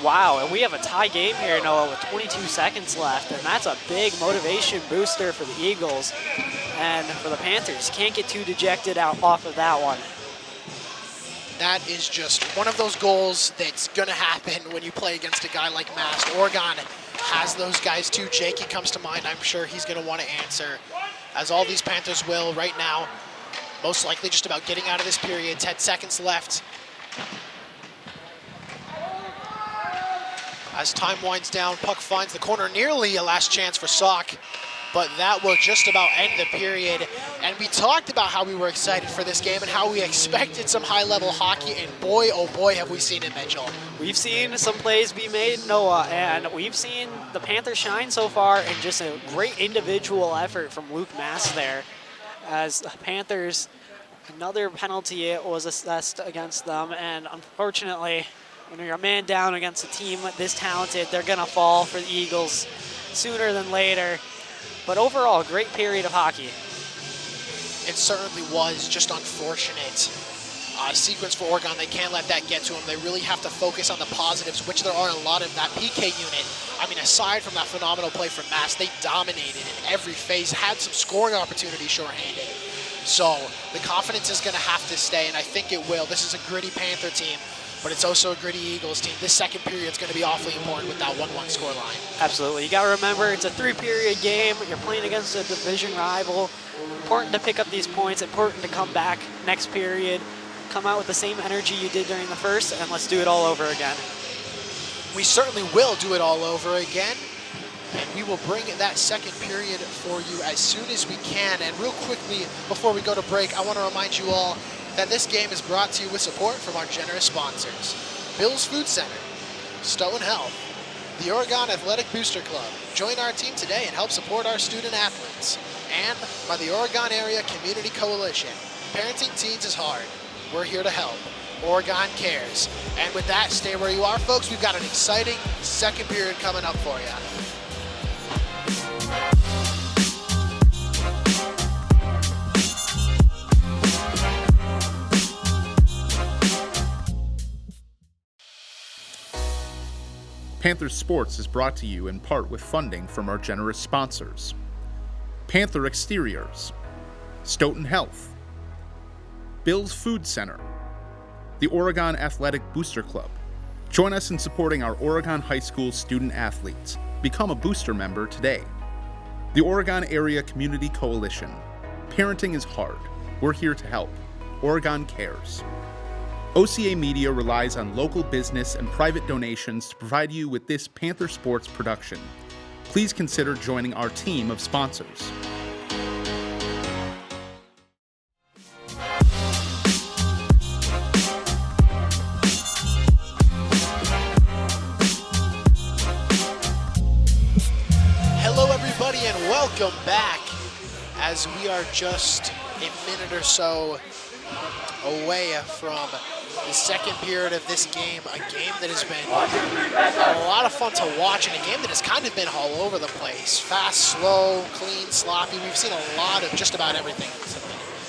Speaker 3: Wow, and we have a tie game here, Noah, with 22 seconds left, and that's a big motivation booster for the Eagles and for the Panthers. Can't get too dejected out off of that one.
Speaker 2: That is just one of those goals that's going to happen when you play against a guy like Mast. Oregon has those guys too. Jakey comes to mind. I'm sure he's going to want to answer, as all these Panthers will right now. Most likely just about getting out of this period. 10 seconds left. As time winds down, puck finds the corner. Nearly a last chance for Sauk, but that will just about end the period. And we talked about how we were excited for this game and how we expected some high-level hockey, and boy, oh boy, have we seen it, Mitchell.
Speaker 3: We've seen some plays be made, Noah, and we've seen the Panthers shine so far, and just a great individual effort from Luke Mast there. As the Panthers, another penalty was assessed against them, and unfortunately, when you're a man down against a team this talented, they're going to fall for the Eagles sooner than later. But overall, a great period of hockey.
Speaker 2: It certainly was just unfortunate. Sequence for Oregon, they can't let that get to them. They really have to focus on the positives, which there are a lot of that PK unit. I mean, aside from that phenomenal play from Mast, they dominated in every phase, had some scoring opportunities shorthanded. So the confidence is going to have to stay, and I think it will. This is a gritty Panther team, but it's also a gritty Eagles team. This second period is going to be awfully important with that 1-1 scoreline.
Speaker 3: Absolutely. You got to remember, it's a 3-period game. You're playing against a division rival. Important to pick up these points. Important to come back next period. Come out with the same energy you did during the first, and let's do it all over again.
Speaker 2: We certainly will do it all over again, and we will bring that second period for you as soon as we can. And real quickly, before we go to break, I want to remind you all that this game is brought to you with support from our generous sponsors: Bill's Food Center, Stoughton Health, the Oregon Athletic Booster Club. Join our team today and help support our student athletes. And by the Oregon Area Community Coalition. Parenting teens is hard. We're here to help. Oregon cares. And with that, stay where you are, folks. We've got an exciting second period coming up for you.
Speaker 4: Panthers Sports is brought to you in part with funding from our generous sponsors: Panther Exteriors, Stoughton Health, Bill's Food Center, the Oregon Athletic Booster Club. Join us in supporting our Oregon High School student athletes. Become a booster member today. The Oregon Area Community Coalition. Parenting is hard. We're here to help. Oregon cares. OCA Media relies on local business and private donations to provide you with this Panther Sports production. Please consider joining our team of sponsors.
Speaker 2: Hello everybody and welcome back as we are just a minute or so away from the second period of this game, a game that has been a lot of fun to watch and a game that has kind of been all over the place. Fast, slow, clean, sloppy. We've seen a lot of just about everything.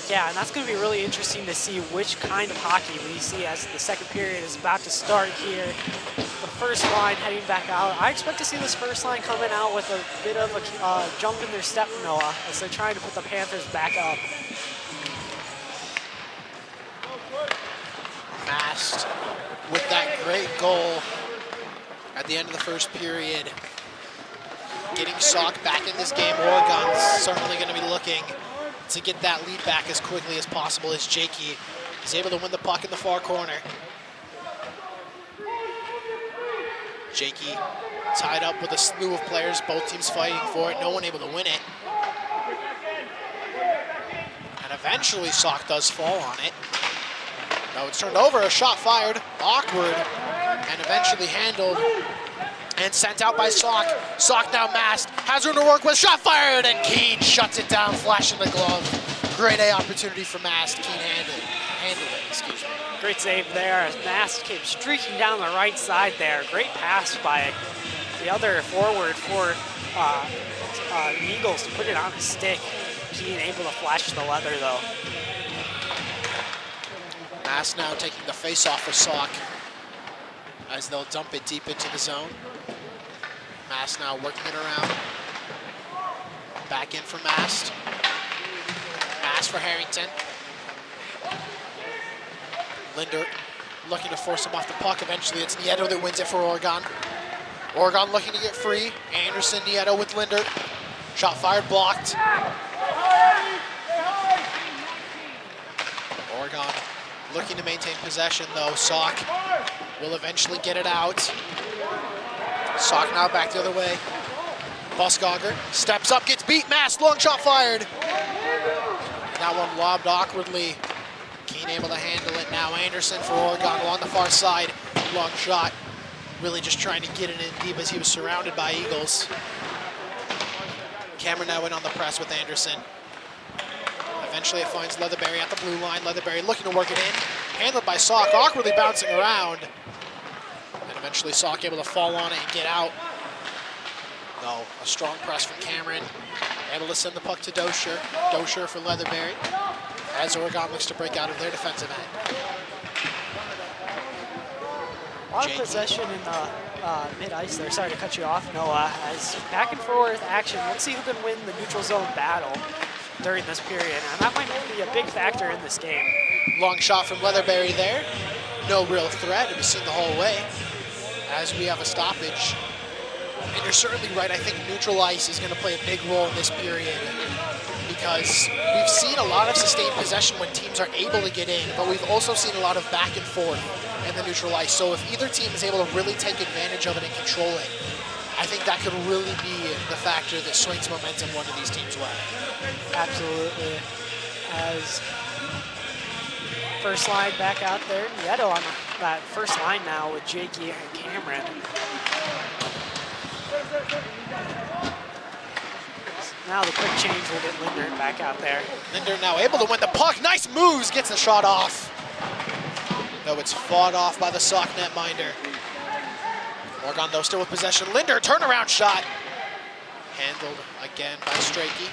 Speaker 3: Yeah, and that's going to be really interesting to see which kind of hockey we see as the second period is about to start here. The first line heading back out. I expect to see this first line coming out with a bit of a jump in their step, Noah, as they're trying to put the Panthers back up.
Speaker 2: Mast with that great goal at the end of the first period. Getting Sauk back in this game. Oregon's certainly going to be looking to get that lead back as quickly as possible as Jakey is able to win the puck in the far corner. Jakey tied up with a slew of players, both teams fighting for it, no one able to win it. And eventually Sauk does fall on it. No, it's turned over, a shot fired, awkward, and eventually handled and sent out by Sauk. Sauk now Mast, has room to work with, shot fired, and Keene shuts it down, flashing the glove. Great A opportunity for Mast. Keene handled it, excuse me.
Speaker 3: Great save there as Mast came streaking down the right side there. Great pass by the other forward for the Eagles to put it on his stick. Keene able to flash the leather though.
Speaker 2: Mast now taking the face-off for Sauk as they'll dump it deep into the zone. Mast now working it around. Back in for Mast. Mast for Harrington. Linder looking to force him off the puck. Eventually it's Nieto that wins it for Oregon. Oregon looking to get free. Anderson, Nieto with Linder. Shot fired, blocked. Oregon looking to maintain possession though. Sauk will eventually get it out. Sauk now back the other way. Buskogger steps up, gets beat. Mast, long shot fired. That one lobbed awkwardly. Keene able to handle it now. Anderson for Oregon along the far side. Long shot. Really just trying to get it in deep as he was surrounded by Eagles. Cameron now in on the press with Anderson. Eventually it finds Leatherberry at the blue line. Leatherberry looking to work it in. Handled by Sauk, awkwardly bouncing around. And eventually Sauk able to fall on it and get out. No, a strong press from Cameron. Able to send the puck to Dosher. Dosher for Leatherberry. As Oregon looks to break out of their defensive end.
Speaker 3: A lot of possession in the mid-ice there. Sorry to cut you off, Noah. As back and forth action. Let's see who can win the neutral zone battle during this period. And that might be a big factor in this game.
Speaker 2: Long shot from Leatherberry there. No real threat. It was seen the whole way. As we have a stoppage. And you're certainly right. I think neutral ice is going to play a big role in this period because we've seen a lot of sustained possession when teams are able to get in, but we've also seen a lot of back and forth in the neutral ice. So if either team is able to really take advantage of it and control it, I think that could really be the factor that swings momentum one of these teams' way.
Speaker 3: Absolutely. As first line back out there, Nieto on that first line now with Jakey and Cameron. Now the quick change will get Linder back out there.
Speaker 2: Linder now able to win the puck. Nice moves, gets the shot off. Though it's fought off by the Sauk netminder. Oregon though still with possession. Linder, turnaround shot. Handled again by Strachey.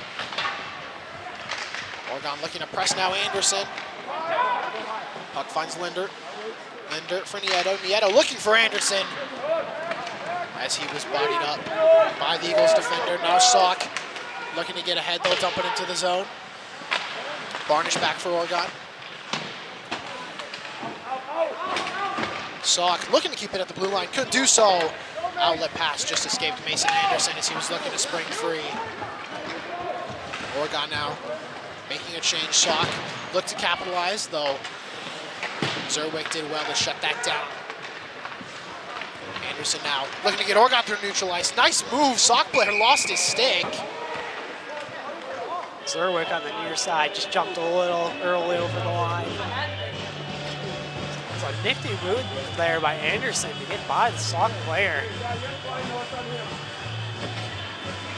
Speaker 2: Oregon looking to press now Anderson. Puck finds Linder. Linder for Nieto. Nieto looking for Anderson. As he was bodied up by the Eagles defender. Now Sauk looking to get ahead. They'll dump it into the zone. Barnish back for Oregon. Sauk looking to keep it at the blue line. Couldn't do so. Outlet pass just escaped Mason Anderson as he was looking to spring free. Oregon now making a change. Sauk looked to capitalize, though Zerwick did well to shut that down. Anderson now looking to get Oregon through neutral ice. Nice move. Sauk player lost his stick.
Speaker 3: Zerwick on the near side just jumped a little early over the line. It's a nifty move there by Anderson to get by the Sauk player.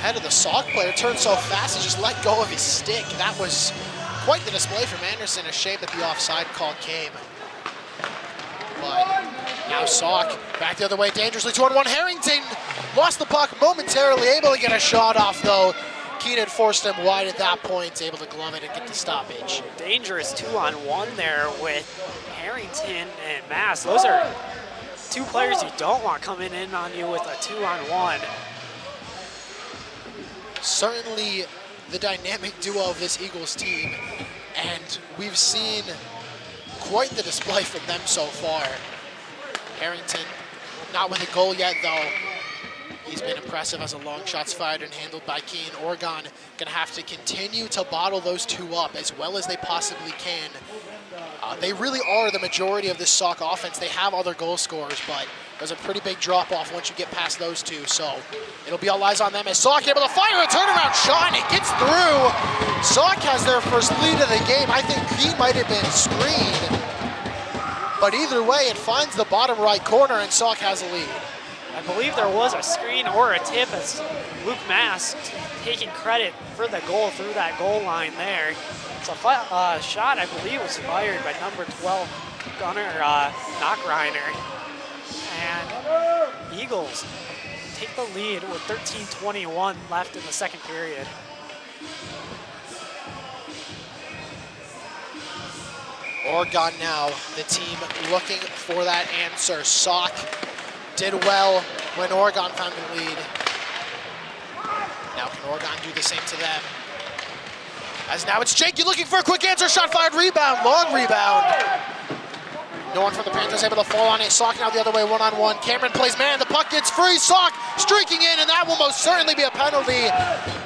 Speaker 2: Head of the Sauk player turned so fast he just let go of his stick. That was quite the display from Anderson. A shame that the offside call came. But now Sauk back the other way dangerously. 2-on-1. Harrington lost the puck momentarily, able to get a shot off though. Keenan forced him wide at that point, able to glove it and get the stoppage.
Speaker 3: Dangerous 2-on-1 there with Harrington and Mass. Those are two players you don't want coming in on you with a 2-on-1.
Speaker 2: Certainly the dynamic duo of this Eagles team, and we've seen quite the display from them so far. Harrington not with a goal yet though. He's been impressive as a long shots fired and handled by Keene. Oregon gonna have to continue to bottle those two up as well as they possibly can. They really are the majority of this Sauk offense. They have other goal scorers, but there's a pretty big drop off once you get past those two. So it'll be all eyes on them as Sauk able to fire a turnaround shot and it gets through. Sauk has their first lead of the game. I think Keene might have been screened, but either way, it finds the bottom right corner and Sauk has a lead.
Speaker 3: I believe there was a screen or a tip as Luke Mass taking credit for the goal through that goal line there. It's a shot, I believe, was fired by number 12, Gunnar Knockreiner. And Eagles take the lead with 13:21 left in the second period.
Speaker 2: Oregon now, the team looking for that answer. Sauk did well when Oregon found the lead. Now can Oregon do the same to them? As now it's Jakey looking for a quick answer, shot fired, rebound, long rebound. No one from the Panthers able to fall on it. Sauk now the other way, 1-on-1. Cameron plays man, the puck gets free. Sauk streaking in, and that will most certainly be a penalty.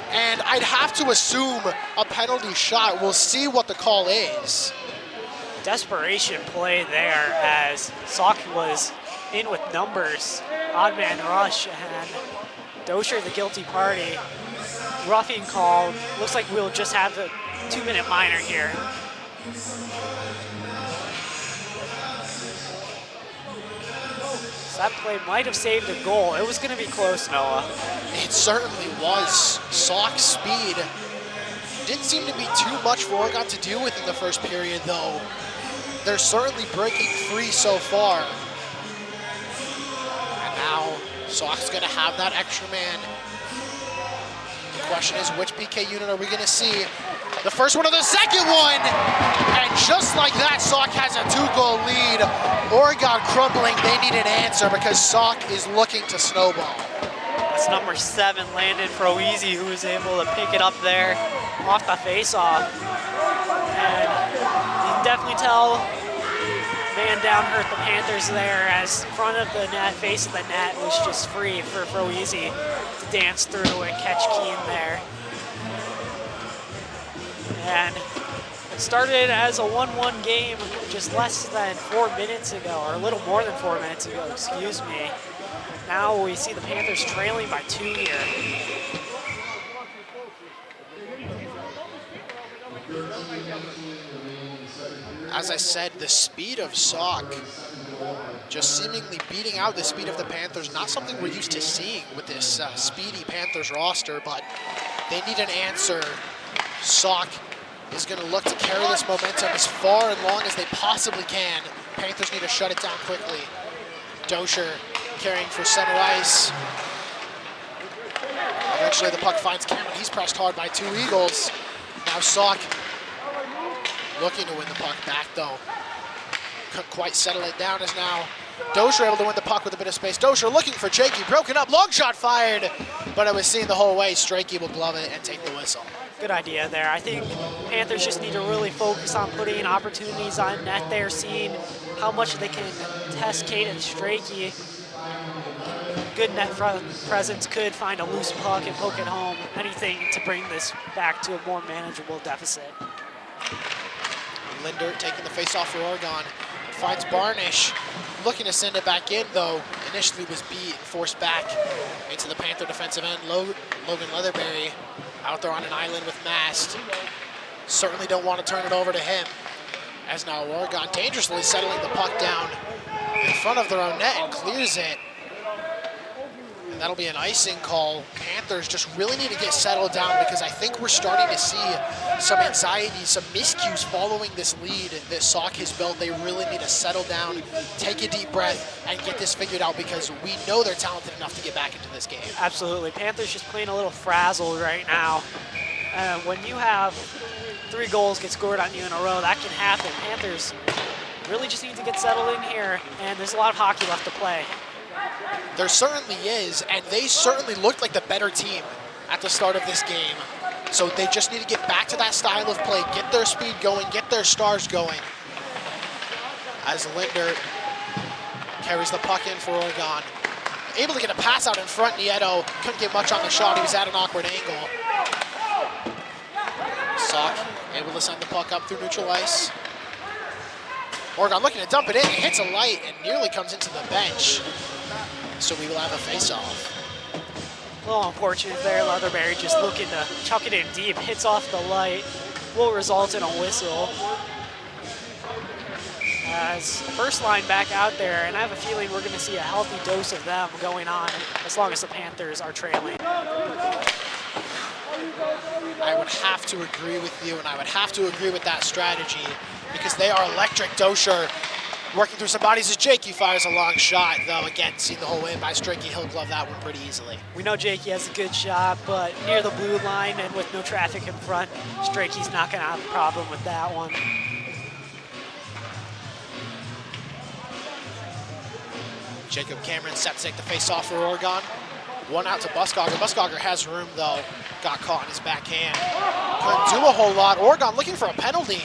Speaker 2: And I'd have to assume a penalty shot. We'll see what the call is.
Speaker 3: Desperation play there as Sauk was in with numbers, odd man rush, and Dosher the guilty party. Roughing call. Looks like we'll just have a 2-minute minor here. So that play might have saved a goal. It was going to be close, Noah.
Speaker 2: It certainly was. Sauk's speed didn't seem to be too much for Oregon to do with in the first period, though. They're certainly breaking free so far. And now Sauk's going to have that extra man. The question is, which PK unit are we going to see? The first one or the second one! And just like that, Sauk has a 2-goal lead. Oregon crumbling. They need an answer because Sauk is looking to snowball.
Speaker 3: That's number 7, Landon Froese, who was able to pick it up there off the face-off. And you can definitely tell man down hurt the Panthers there as front of the net, face of the net was just free for Froese to dance through and catch Keene there. And it started as a 1-1 game just less than 4 minutes ago, or a little more than 4 minutes ago, excuse me. Now we see the Panthers trailing by 2 here.
Speaker 2: As I said, the speed of Sauk just seemingly beating out the speed of the Panthers. Not something we're used to seeing with this speedy Panthers roster, but they need an answer. Sauk is going to look to carry this momentum as far and long as they possibly can. Panthers need to shut it down quickly. Dosher carrying for center ice. Eventually the puck finds Cameron. He's pressed hard by 2 Eagles. Now Sauk looking to win the puck back though. Couldn't quite settle it down as now Dosher able to win the puck with a bit of space. Dosher looking for Jakey, broken up, long shot fired, but it was seen the whole way. Strakey will glove it and take the whistle.
Speaker 3: Good idea there. I think Panthers just need to really focus on putting opportunities on net there, seeing how much they can test Caden Strachey. Good net presence, could find a loose puck and poke it home. Anything to bring this back to a more manageable deficit.
Speaker 2: Linder taking the face-off for Oregon. Finds Barnish. Looking to send it back in, though. Initially was beat and forced back into the Panther defensive end. Logan Leatherberry out there on an island with Mast. Certainly don't want to turn it over to him. As now Oregon dangerously settling the puck down in front of their own net and clears it. And that'll be an icing call. Panthers just really need to get settled down because I think we're starting to see some anxiety, some miscues following this lead that Sauk has built. They really need to settle down, take a deep breath, and get this figured out because we know they're talented enough to get back into this game.
Speaker 3: Absolutely. Panthers just playing a little frazzled right now. When you have 3 goals get scored on you in a row, that can happen. Panthers really just need to get settled in here, and there's a lot of hockey left to play.
Speaker 2: There certainly is, and they certainly looked like the better team at the start of this game. So they just need to get back to that style of play, get their speed going, get their stars going. As Linder carries the puck in for Oregon. Able to get a pass out in front, Nieto couldn't get much on the shot, he was at an awkward angle. Sauk able to send the puck up through neutral ice. Oregon looking to dump it in, it hits a light and nearly comes into the bench. So we will have a face-off.
Speaker 3: A little unfortunate there. Leatherberry just looking to chuck it in deep, hits off the light, will result in a whistle. As the first line back out there, and I have a feeling we're going to see a healthy dose of them going on as long as the Panthers are trailing.
Speaker 2: I would have to agree with you, and I would have to agree with that strategy because they are electric. Dosher working through some bodies as Jakey fires a long shot, though again, seen the whole way by Strachey. He'll glove that one pretty easily.
Speaker 3: We know Jakey has a good shot, but near the blue line and with no traffic in front, Strachey's not going to have a problem with that one.
Speaker 2: Jacob Cameron set to take the face-off for Oregon. One out to Buskogger. Buskogger has room, though. Got caught in his backhand. Couldn't do a whole lot. Oregon looking for a penalty.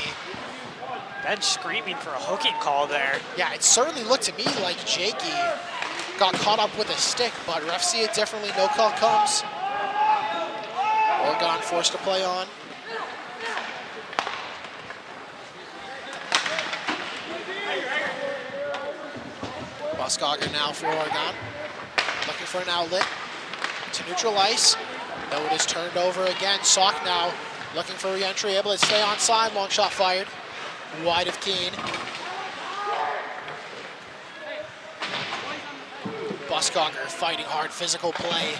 Speaker 3: Bench screaming for a hooking call there.
Speaker 2: Yeah, it certainly looked to me like Jakey got caught up with a stick, but refs see it differently. No call comes. Oregon forced to play on. Buskogger now for Oregon. Looking for an outlet to neutral ice. Though it is turned over again. Sauk now looking for re-entry, able to stay onside. Long shot fired. Wide of Keene. Buskogger fighting hard, physical play.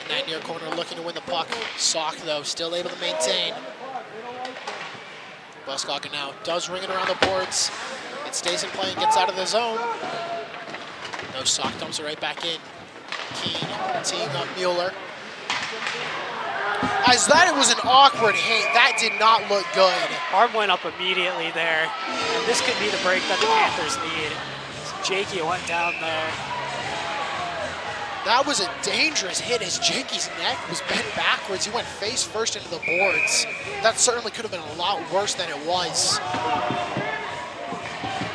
Speaker 2: In that near corner looking to win the puck. Sauk, though, still able to maintain. Buskogger now does ring it around the boards. It stays in play and gets out of the zone. No, Sauk dumps it right back in. Keene teeing up Mueller. As that was an awkward hit, that did not look good.
Speaker 3: Arm went up immediately there, and this could be the break that the Panthers need. Jakey went down there.
Speaker 2: That was a dangerous hit as Jakey's neck was bent backwards. He went face first into the boards. That certainly could have been a lot worse than it was.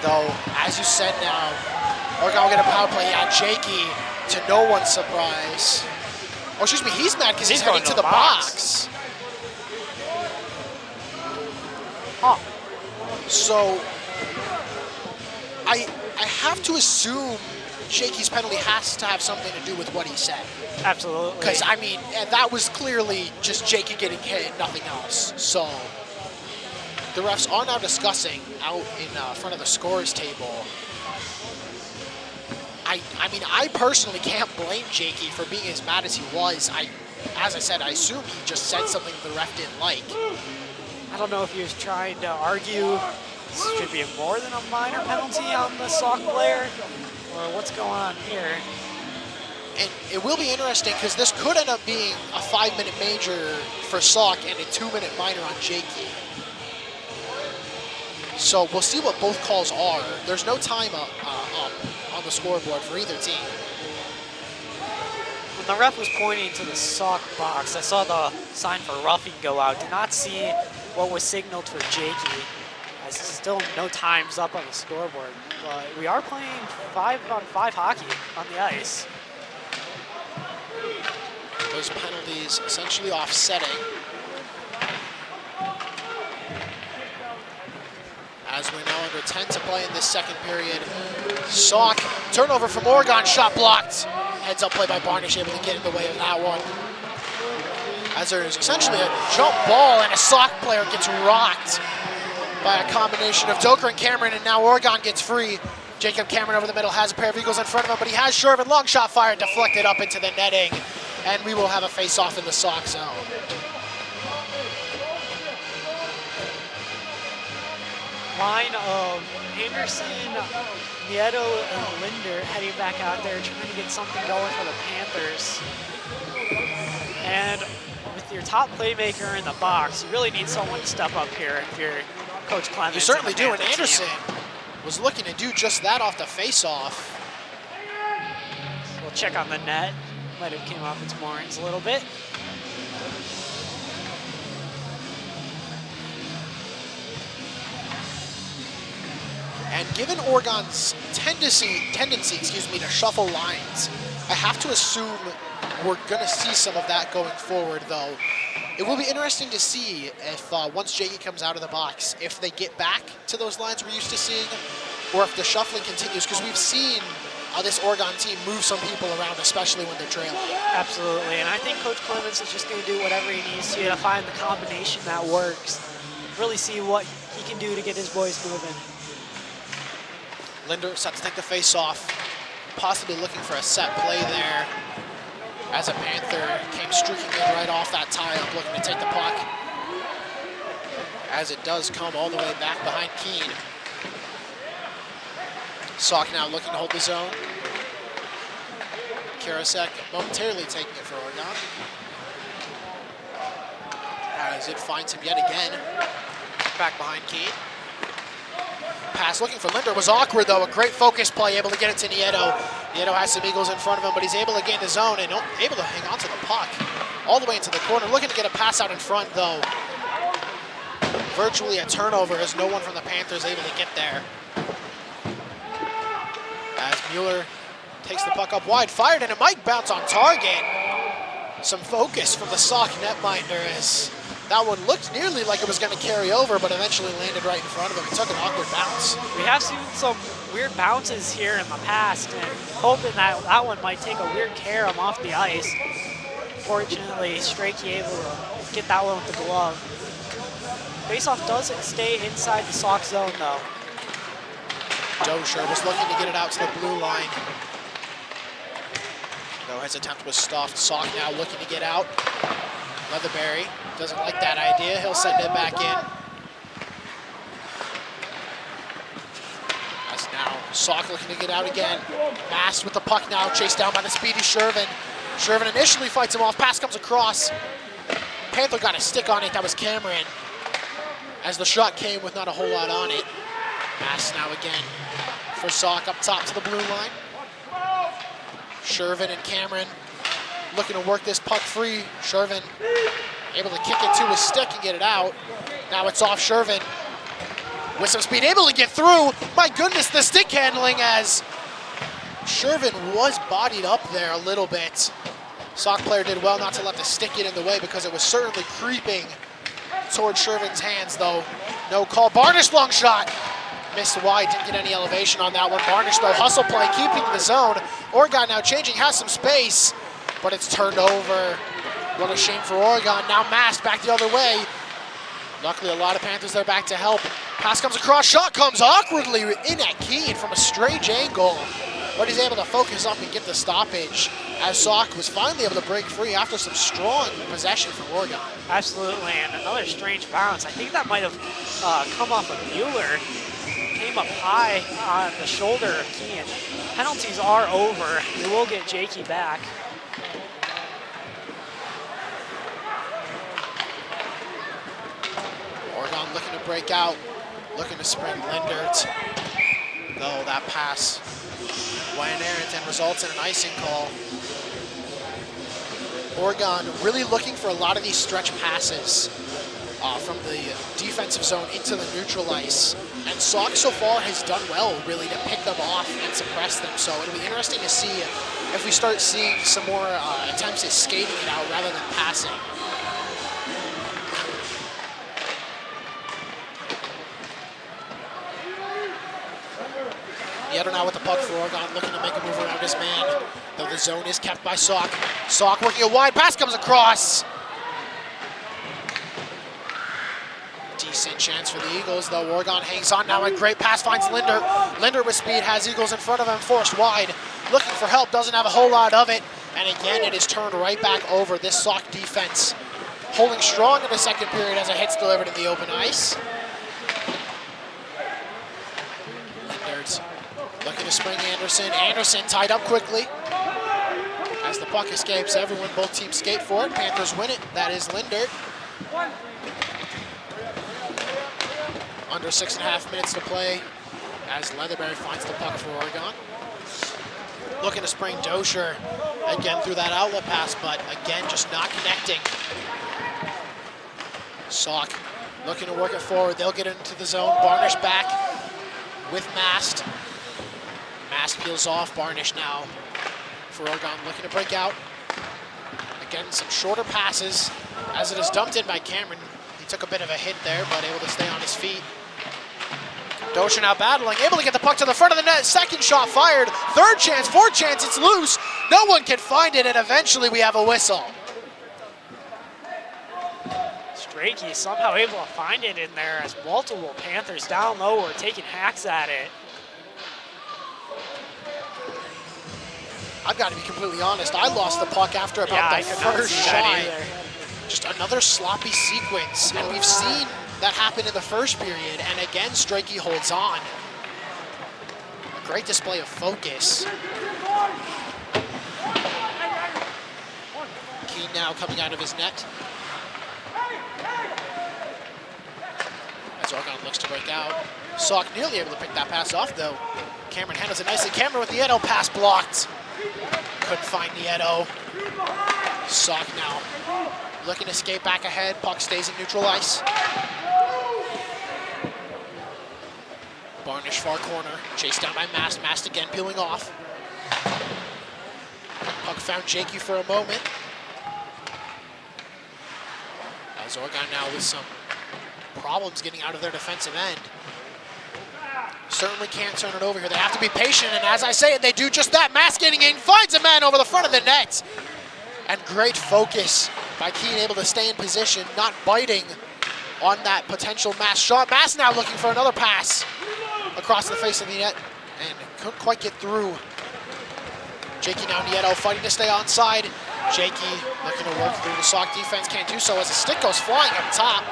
Speaker 2: Though, as you said now, Oregon will get a power play. Yeah, Jakey, to no one's surprise. Oh, excuse me, he's mad because he's heading to the box.
Speaker 3: Huh.
Speaker 2: So, I have to assume Jakey's penalty has to have something to do with what he said.
Speaker 3: Absolutely.
Speaker 2: Because, I mean, that was clearly just Jakey getting hit and nothing else. So, the refs are now discussing out in front of the scorers table. I mean, I personally can't blame Jakey for being as mad as he was. As I said, I assume he just said something the ref didn't like.
Speaker 3: I don't know if he was trying to argue this should be more than a minor penalty on the Sauk player, or what's going on here.
Speaker 2: And it will be interesting because this could end up being a 5-minute major for Sauk and a 2-minute minor on Jakey. So we'll see what both calls are. There's no time up on the scoreboard for either team.
Speaker 3: When the ref was pointing to the Sauk box, I saw the sign for roughing go out. Did not see what was signaled for Jakey, as still no times up on the scoreboard, but we are playing 5-on-5 hockey on the ice.
Speaker 2: Those penalties essentially offsetting. As we're now under 10 to play in this second period. Sauk, turnover from Oregon, shot blocked. Heads up play by Barnish, able to get in the way of that one. As there's essentially a jump ball and a Sauk player gets rocked by a combination of Doker and Cameron, and now Oregon gets free. Jacob Cameron over the middle has a pair of Eagles in front of him, but he has Shervin, long shot fired, deflected up into the netting, and we will have a face-off in the Sauk zone.
Speaker 3: Line of Anderson, Nieto, and Linder heading back out there trying to get something going for the Panthers. And with your top playmaker in the box, you really need someone to step up here if you're Coach Clemens.
Speaker 2: You certainly do, and
Speaker 3: Panther
Speaker 2: Anderson
Speaker 3: team.
Speaker 2: was looking to do just that off the face-off.
Speaker 3: We'll check on the net. Might have came off its moorings a little bit.
Speaker 2: And given Oregon's tendency, to shuffle lines, I have to assume we're going to see some of that going forward, though. It will be interesting to see if once Jakey comes out of the box, if they get back to those lines we're used to seeing, or if the shuffling continues, because we've seen this Oregon team move some people around, especially when they're trailing.
Speaker 3: Absolutely, and I think Coach Clemens is just going to do whatever he needs to find the combination that works. Really see what he can do to get his boys moving.
Speaker 2: Linder set to take the face off, possibly looking for a set play there, as a Panther came streaking in right off that tie-up, looking to take the puck, as it does come all the way back behind Keene. Sauk now looking to hold the zone. Karasek momentarily taking it for Oregon, as it finds him yet again, back behind Keene. Pass looking for Linder was awkward, though. A great focus play, able to get it to Nieto. Nieto has some Eagles in front of him, but he's able to gain the zone and able to hang on to the puck all the way into the corner. Looking to get a pass out in front, though. Virtually a turnover as no one from the Panthers able to get there. As Mueller takes the puck up wide, fired, and it might bounce on target. Some focus from the Sauk netminder as that one looked nearly like it was going to carry over, but eventually landed right in front of him. It took an awkward bounce.
Speaker 3: We have seen some weird bounces here in the past, and hoping that that one might take a weird carom off the ice. Fortunately, Strachey able to get that one with the glove. Faceoff does stay inside the Sauk zone, though.
Speaker 2: Dozier was looking to get it out to the blue line. Though his attempt was stuffed. Sauk now looking to get out. Leatherberry doesn't like that idea. He'll send it back in. As now Sauk looking to get out again. Mast with the puck now, chased down by the speedy Shervin. Shervin initially fights him off. Pass comes across. Panther got a stick on it. That was Cameron. As the shot came with not a whole lot on it. Mast now again for Sauk up top to the blue line. Shervin and Cameron looking to work this puck free. Shervin able to kick it to his stick and get it out. Now it's off Shervin with some speed, able to get through. My goodness, the stick handling as Shervin was bodied up there a little bit. Sauk player did well not to let the stick get in the way because it was certainly creeping towards Shervin's hands, though. No call. Barnish long shot. Missed wide, didn't get any elevation on that one. Barnish, though, hustle play, keeping the zone. Oregon now changing, has some space, but it's turned over. What a shame for Oregon. Now Mast back the other way. Luckily, a lot of Panthers there back to help. Pass comes across, shot comes awkwardly in at Keene from a strange angle, but he's able to focus up and get the stoppage as Sauk was finally able to break free after some strong possession from Oregon.
Speaker 3: Absolutely, and another strange bounce. I think that might have come off of Mueller. Came up high on the shoulder of Keene. Penalties are over. We will get Jakey back.
Speaker 2: Oregon looking to break out, looking to spring Lindert. Though that pass went errant and results in an icing call. Oregon really looking for a lot of these stretch passes from the defensive zone into the neutral ice. And Sauk so far has done well, really, to pick them off and suppress them. So it'll be interesting to see if we start seeing some more attempts at skating it out rather than passing. Nieto now with the puck for Oregon, looking to make a move around his man, though the zone is kept by Sauk. Sauk working a wide pass, comes across. Decent chance for the Eagles, though. Oregon hangs on now. A great pass finds Linder. Linder with speed has Eagles in front of him, forced wide. Looking for help, doesn't have a whole lot of it. And again, it is turned right back over. This Sauk defense holding strong in the second period as a hit's delivered in the open ice. Linder's looking to spring Anderson. Anderson tied up quickly. As the puck escapes, everyone, both teams skate for it. Panthers win it. That is Linder. Under 6.5 minutes to play as Leatherberry finds the puck for Oregon. Looking to spring Dosher again through that outlet pass, but again, just not connecting. Sauk looking to work it forward. They'll get into the zone. Barnish back with Mast. Mast peels off. Barnish now for Oregon looking to break out. Again, some shorter passes as it is dumped in by Cameron. He took a bit of a hit there, but able to stay on his feet. Dosher now battling, able to get the puck to the front of the net. Second shot fired. Third chance, fourth chance, it's loose. No one can find it, and eventually we have a whistle.
Speaker 3: Strachey somehow able to find it in there as multiple Panthers down low are taking hacks at it.
Speaker 2: I've got to be completely honest. I lost the puck after about the first shot. Just another sloppy sequence, and we've seen that happen in the first period, and again, Strachey holds on. A great display of focus. Keane now coming out of his net. As Oregon looks to break out. Sauk nearly able to pick that pass off, though. Cameron handles it nicely. Cameron with the Nieto pass blocked. Couldn't find Nieto. Sauk now looking to skate back ahead. Puck stays in neutral ice. Barnish far corner. Chased down by Mast. Mast again peeling off. Puck found Jakey for a moment. As Oregon now with some problems getting out of their defensive end. Certainly can't turn it over here. They have to be patient, and as I say it, they do just that. Mast getting in, finds a man over the front of the net. And great focus by Keane, able to stay in position, not biting on that potential Mast shot. Mast now looking for another pass across the face of the net, and couldn't quite get through. Jakey now Nieto fighting to stay onside. Jakey looking to work through the Sauk defense, can't do so as the stick goes flying up top.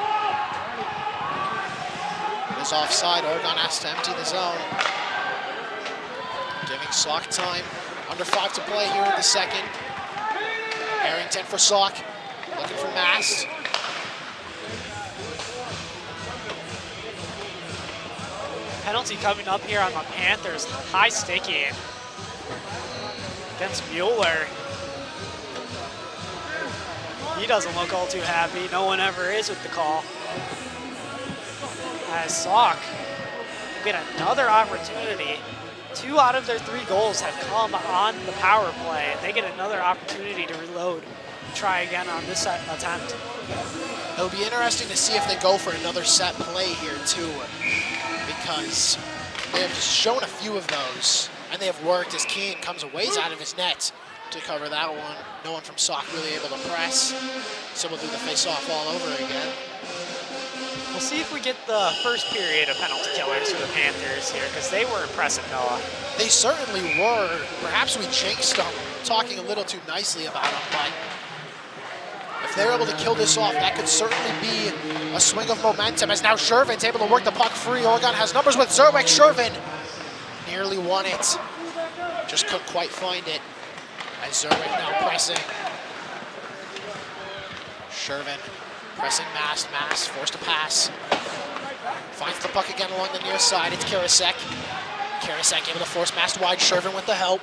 Speaker 2: It is offside. Oregon has to empty the zone. Giving Sauk time. Under 5 to play here in the second. Harrington for Sauk, looking for Mast.
Speaker 3: Penalty coming up here on the Panthers. High sticking against Mueller. He doesn't look all too happy. No one ever is with the call. As Sauk get another opportunity. 2 out of their 3 goals have come on the power play, and they get another opportunity to reload, try again on this attempt.
Speaker 2: It'll be interesting to see if they go for another set play here too, because they have shown a few of those, and they have worked as Keane comes a ways out of his net to cover that one. No one from Sauk really able to press, so we'll do the face-off all over again.
Speaker 3: We'll see if we get the first period of penalty killers for the Panthers here, because they were impressive, Noah.
Speaker 2: They certainly were. Perhaps we jinxed them, talking a little too nicely about them, but if they're able to kill this off, that could certainly be a swing of momentum, as now Shervin's able to work the puck free. Oregon has numbers with Zerwick. Shervin nearly won it. Just couldn't quite find it, as Zerwick now pressing. Shervin pressing Mast. Mast forced to pass. Finds the puck again along the near side. It's Karasek. Karasek able to force Mast wide. Shervin with the help.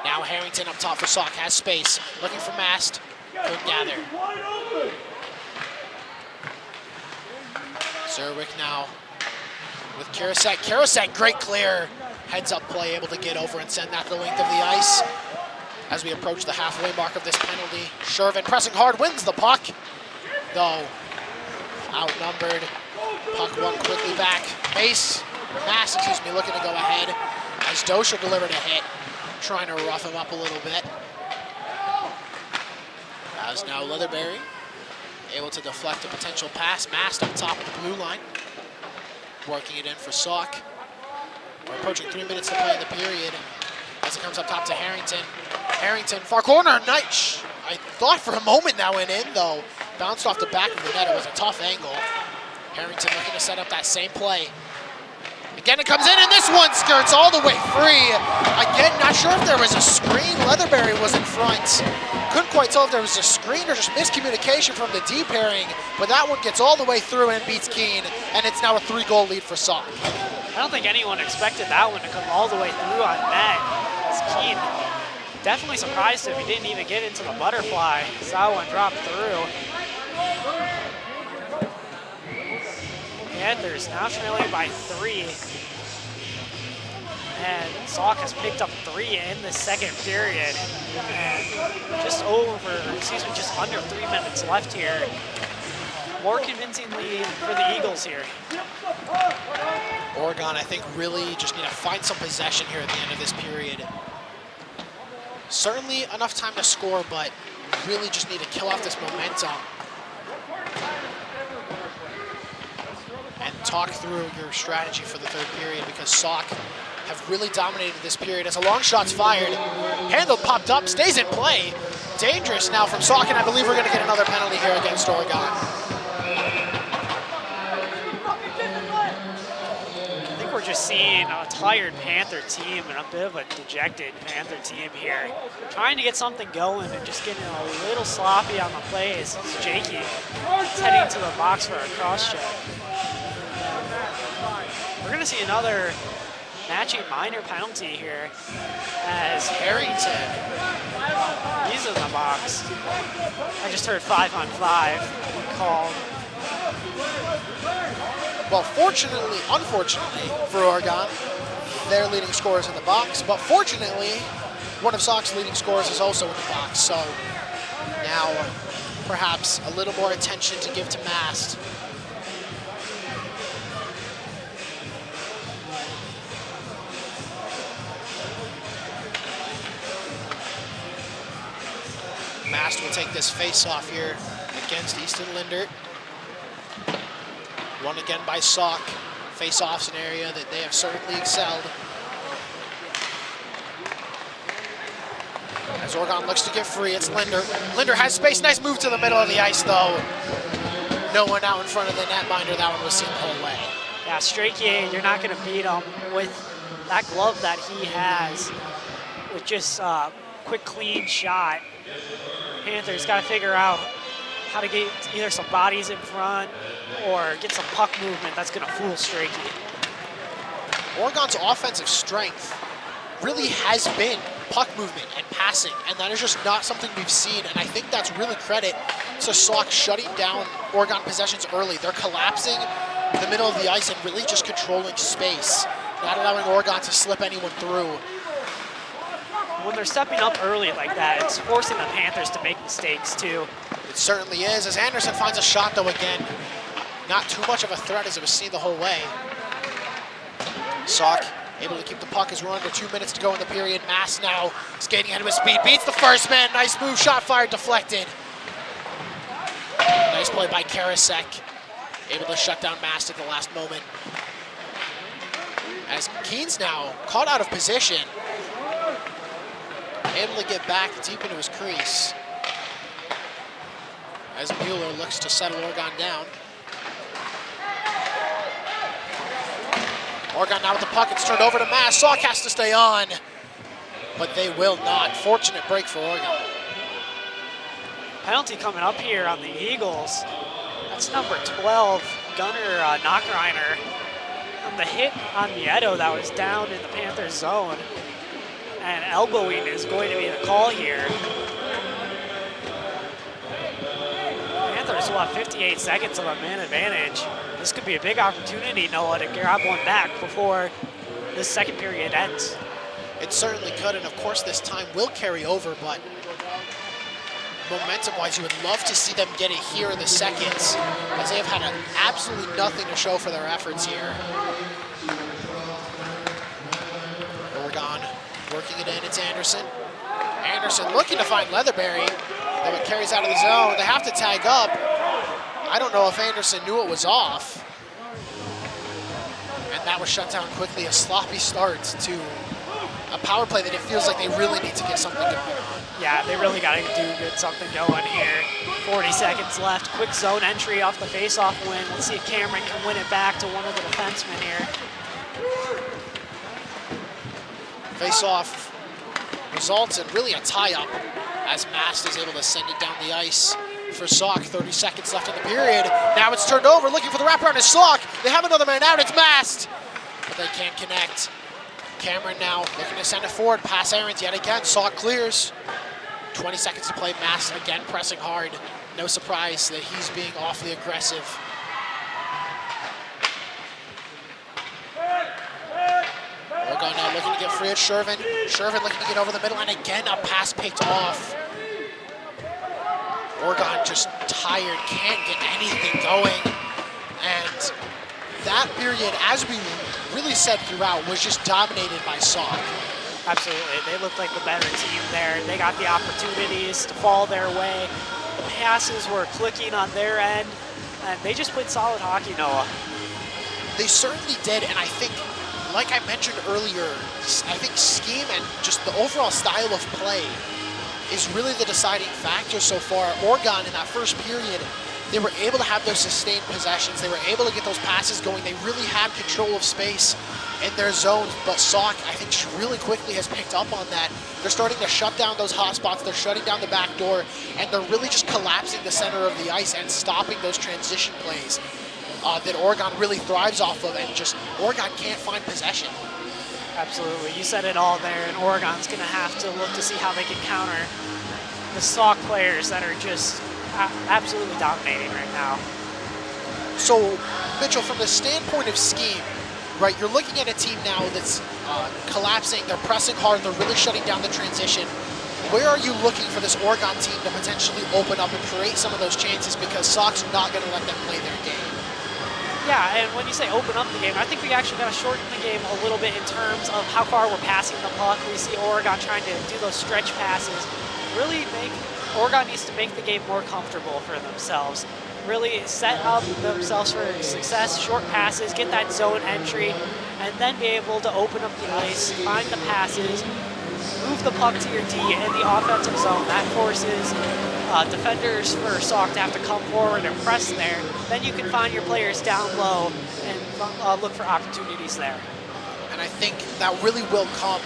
Speaker 2: Now Harrington up top for Sauk. Has space. Looking for Mast. Couldn't gather. Zerwick now with Karasek. Karasek, great clear. Heads up play, able to get over and send that the length of the ice. As we approach the halfway mark of this penalty, Shervin pressing hard, wins the puck. Though, outnumbered. Puck won quickly back. Mass, looking to go ahead. As Dosher delivered a hit, trying to rough him up a little bit. As now Leatherberry able to deflect a potential pass. Mast up top of the blue line. Working it in for Sauk. We're approaching 3 minutes to play in the period. As it comes up top to Harrington. Harrington, far corner, nice. I thought for a moment that went in, though. Bounced off the back of the net. It was a tough angle. Harrington looking to set up that same play. Again, it comes in, and this one skirts all the way free. Again, not sure if there was a screen. Leatherberry was in front. Couldn't quite tell if there was a screen or just miscommunication from the D pairing, but that one gets all the way through and beats Keene, and it's now a 3-goal lead for Sauk.
Speaker 3: I don't think anyone expected that one to come all the way through on net. Keene definitely surprised if he didn't even get into the butterfly. That one dropped through. Panthers now trailing by 3. And Sauk has picked up 3 in the second period. And just under 3 minutes left here. More convincingly for the Eagles here.
Speaker 2: Oregon, I think, really just need to find some possession here at the end of this period. Certainly enough time to score, but really just need to kill off this momentum. And talk through your strategy for the third period, because Sauk have really dominated this period as a long shot's fired. Handled, popped up, stays in play. Dangerous now from Sauk, and I believe we're going to get another penalty here against Oregon.
Speaker 3: I think we're just seeing a tired Panther team and a bit of a dejected Panther team here. Trying to get something going and just getting a little sloppy on the plays. It's Jakey heading to the box for a cross check. We're going to see another matching minor penalty here as Harrington, he's in the box. I just heard 5-on-5 called.
Speaker 2: Well, unfortunately for Oregon, their leading scorer is in the box, but fortunately, one of Sauk's leading scorers is also in the box. So now perhaps a little more attention to give to Mast. Mast will take this face-off here against Easton Lindert. Won again by Sauk. Face-off's an area that they have certainly excelled. As Oregon looks to get free, it's Lindert. Lindert has space, nice move to the middle of the ice though. No one out in front of the netminder, that one was seen the whole way.
Speaker 3: Yeah, Strachey, you're not gonna beat him with that glove that he has with just a quick, clean shot. Panthers got to figure out how to get either some bodies in front or get some puck movement that's going to fool Strachey.
Speaker 2: Oregon's offensive strength really has been puck movement and passing, and that is just not something we've seen, and I think that's really credit to Sauk shutting down Oregon possessions early. They're collapsing the middle of the ice and really just controlling space, not allowing Oregon to slip anyone through.
Speaker 3: When they're stepping up early like that, it's forcing the Panthers to make mistakes too.
Speaker 2: It certainly is, as Anderson finds a shot though again. Not too much of a threat as it was seen the whole way. Sauk able to keep the puck as we're under 2 minutes to go in the period. Mast now skating ahead of his speed, beats the first man. Nice move, shot fired, deflected. Nice play by Karasek. Able to shut down Mast at the last moment. As Keene's now caught out of position. Able to get back deep into his crease. As Mueller looks to settle Oregon down. Oregon now with the puck, it's turned over to Mast. Sauk has to stay on, but they will not. Fortunate break for Oregon.
Speaker 3: Penalty coming up here on the Eagles. That's number 12, Gunnar Knockreiner. On the hit on Nieto that was down in the Panthers zone. And elbowing is going to be the call here. Panthers will have 58 seconds of a man advantage. This could be a big opportunity, Noah, to grab one back before this second period ends.
Speaker 2: It certainly could, and of course this time will carry over, but momentum-wise, you would love to see them get it here in the seconds, as they have had absolutely nothing to show for their efforts here. Oregon working it in, it's Anderson. Anderson looking to find Leatherberry, though it carries out of the zone. They have to tag up. I don't know if Anderson knew it was off. And that was shut down quickly. A sloppy start to a power play that it feels like they really need to get something going on.
Speaker 3: Yeah, they really got to get something going here. 40 seconds left. Quick zone entry off the face-off win. Let's see if Cameron can win it back to one of the defensemen here.
Speaker 2: Face-off results in really a tie-up as Mast is able to send it down the ice for Sauk. 30 seconds left in the period. Now it's turned over, looking for the wraparound is Sauk. They have another man out, it's Mast, but they can't connect. Cameron now looking to send it forward, pass errands yet again. Sauk clears. 20 seconds to play. Mast again pressing hard. No surprise that he's being awfully aggressive. Oregon now looking to get free at Shervin. Shervin looking to get over the middle, and again a pass picked off. Oregon just tired, can't get anything going. And that period, as we really said throughout, was just dominated by Sauk.
Speaker 3: Absolutely, they looked like the better team there. They got the opportunities to fall their way. The passes were clicking on their end, and they just played solid hockey, Noah.
Speaker 2: They certainly did, and I think, like I mentioned earlier, I think scheme and just the overall style of play is really the deciding factor so far. Oregon in that first period, they were able to have those sustained possessions. They were able to get those passes going. They really had control of space in their zones, but Sauk, I think, really quickly has picked up on that. They're starting to shut down those hot spots. They're shutting down the back door, and they're really just collapsing the center of the ice and stopping those transition plays that Oregon really thrives off of, and just Oregon can't find possession.
Speaker 3: Absolutely, you said it all there, and Oregon's going to have to look to see how they can counter the Sauk players that are just absolutely dominating right now.
Speaker 2: So, Mitchell, from the standpoint of scheme, right, you're looking at a team now that's collapsing, they're pressing hard, they're really shutting down the transition. Where are you looking for this Oregon team to potentially open up and create some of those chances, because Sauk's not going to let them play their game?
Speaker 3: Yeah, and when you say open up the game, I think we actually got to shorten the game a little bit in terms of how far we're passing the puck. We see Oregon trying to do those stretch passes. Oregon needs to make the game more comfortable for themselves. Really set up themselves for success, short passes, get that zone entry, and then be able to open up the ice, find the passes, move the puck to your D in the offensive zone. That forces defenders for Sauk to have to come forward and press there. Then you can find your players down low and look for opportunities there.
Speaker 2: And I think that really will come,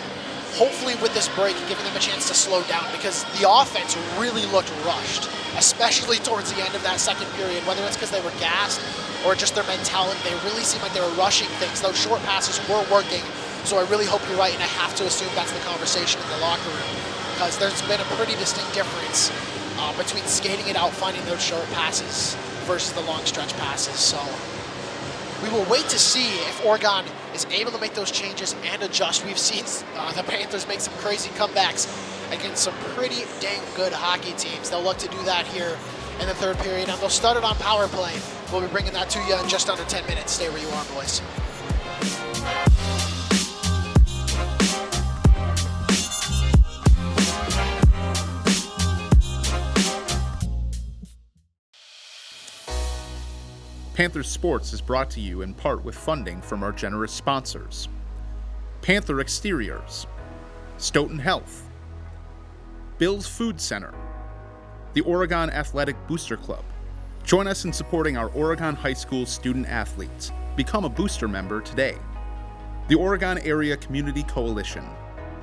Speaker 2: hopefully with this break, giving them a chance to slow down, because the offense really looked rushed, especially towards the end of that second period, whether it's because they were gassed or just their mentality. They really seemed like they were rushing things. Those short passes were working, so I really hope you're right, and I have to assume that's the conversation in the locker room, because there's been a pretty distinct difference between skating it out, finding those short passes versus the long stretch passes. So we will wait to see if Oregon is able to make those changes and adjust. We've seen the Panthers make some crazy comebacks against some pretty dang good hockey teams. They'll look to do that here in the third period, and they'll start it on power play. We'll be bringing that to you in just under 10 minutes. Stay where you are, boys.
Speaker 4: Panthers Sports is brought to you in part with funding from our generous sponsors: Panther Exteriors, Stoughton Health, Bill's Food Center, the Oregon Athletic Booster Club. Join us in supporting our Oregon High School student athletes. Become a booster member today. The Oregon Area Community Coalition.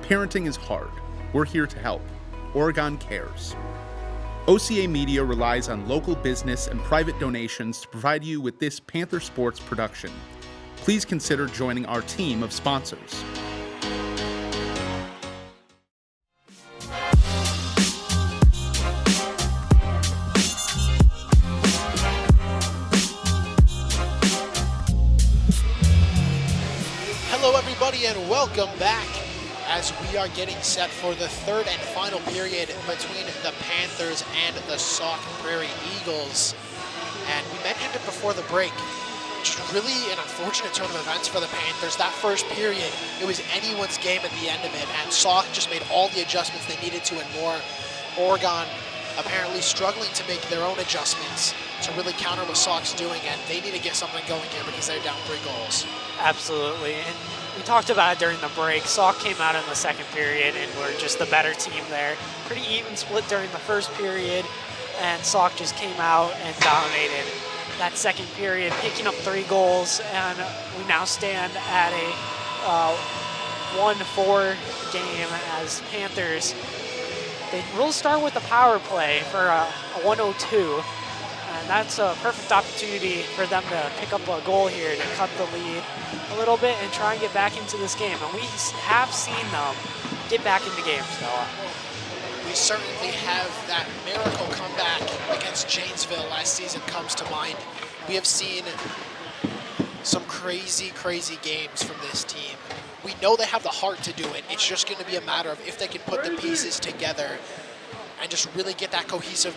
Speaker 4: Parenting is hard. We're here to help. Oregon cares. OCA Media relies on local business and private donations to provide you with this Panther Sports production. Please consider joining our team of sponsors.
Speaker 2: welcome back as we are getting set for the third and final period between the Panthers and the Sauk Prairie Eagles. And we mentioned it before the break. Just really an unfortunate turn of events for the Panthers. That first period, it was anyone's game at the end of it, and Sauk just made all the adjustments they needed to and more. Oregon apparently struggling to make their own adjustments to really counter what Sauk's doing, and they need to get something going here because they're down 3 goals.
Speaker 3: Absolutely, and we talked about it during the break. Sauk came out in the second period and were just the better team there. Pretty even split during the first period, and Sauk just came out and dominated that second period, picking up 3 goals, and we now stand at a 1-4 game as Panthers. They will start with a power play for a 102, and that's a perfect opportunity for them to pick up a goal here to cut the lead a little bit and try and get back into this game. And we have seen them get back into games, Noah.
Speaker 2: We certainly have that miracle comeback against Janesville last season comes to mind. We have seen some crazy, crazy games from this team. We know they have the heart to do it. It's just going to be a matter of if they can put the pieces together and just really get that cohesiveness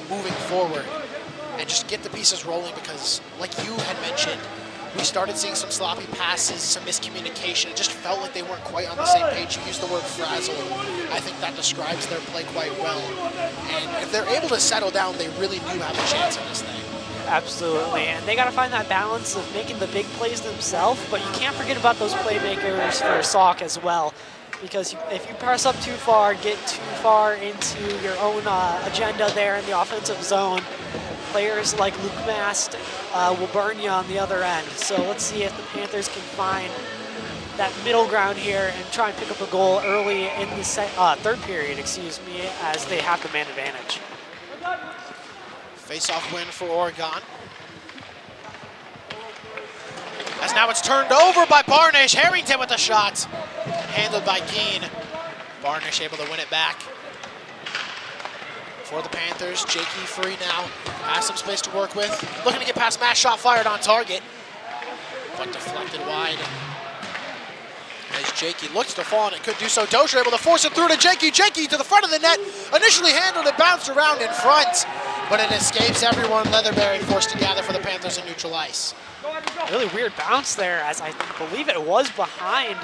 Speaker 2: moving forward and just get the pieces rolling, because like you had mentioned, we started seeing some sloppy passes, some miscommunication. It just felt like they weren't quite on the same page. You used the word frazzled. I think that describes their play quite well. And if they're able to settle down, they really do have a chance in this thing.
Speaker 3: Absolutely, and they got to find that balance of making the big plays themselves, but you can't forget about those playmakers for Sauk as well, because if you press up too far, get too far into your own agenda there in the offensive zone, players like Luke Mast will burn you on the other end. So let's see if the Panthers can find that middle ground here and try and pick up a goal early in the third period, as they have the man advantage.
Speaker 2: Face-off win for Oregon. As now it's turned over by Barnish. Harrington with the shot. Handled by Keene. Barnish able to win it back. For the Panthers, Jakey free now. Has some space to work with. Looking to get past Matt, shot fired on target. But deflected wide. As Jakey looks to fall, and it could do so. Dozier able to force it through to Jakey. Jakey to the front of the net. Initially handled it, bounced around in front, but it escapes everyone. Leatherberry forced to gather for the Panthers in neutral ice.
Speaker 3: Really weird bounce there, as I believe it was behind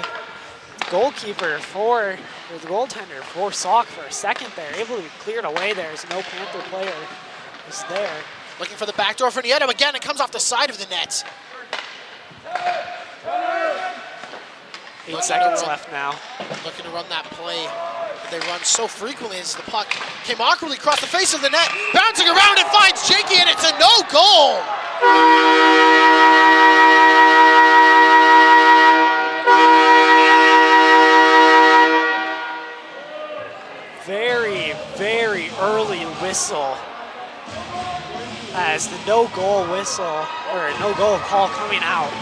Speaker 3: the goalkeeper or the goaltender for Sauk for a second there. Able to be cleared away there as no Panther player was there.
Speaker 2: Looking for the back door for Nieto. Again, it comes off the side of the net.
Speaker 3: 8 seconds left now.
Speaker 2: Looking to run that play they run so frequently as the puck came awkwardly across the face of the net. Bouncing around, it finds Jakey, and it's a no-goal.
Speaker 3: Very, very early whistle as the no-goal whistle, or no-goal call coming out.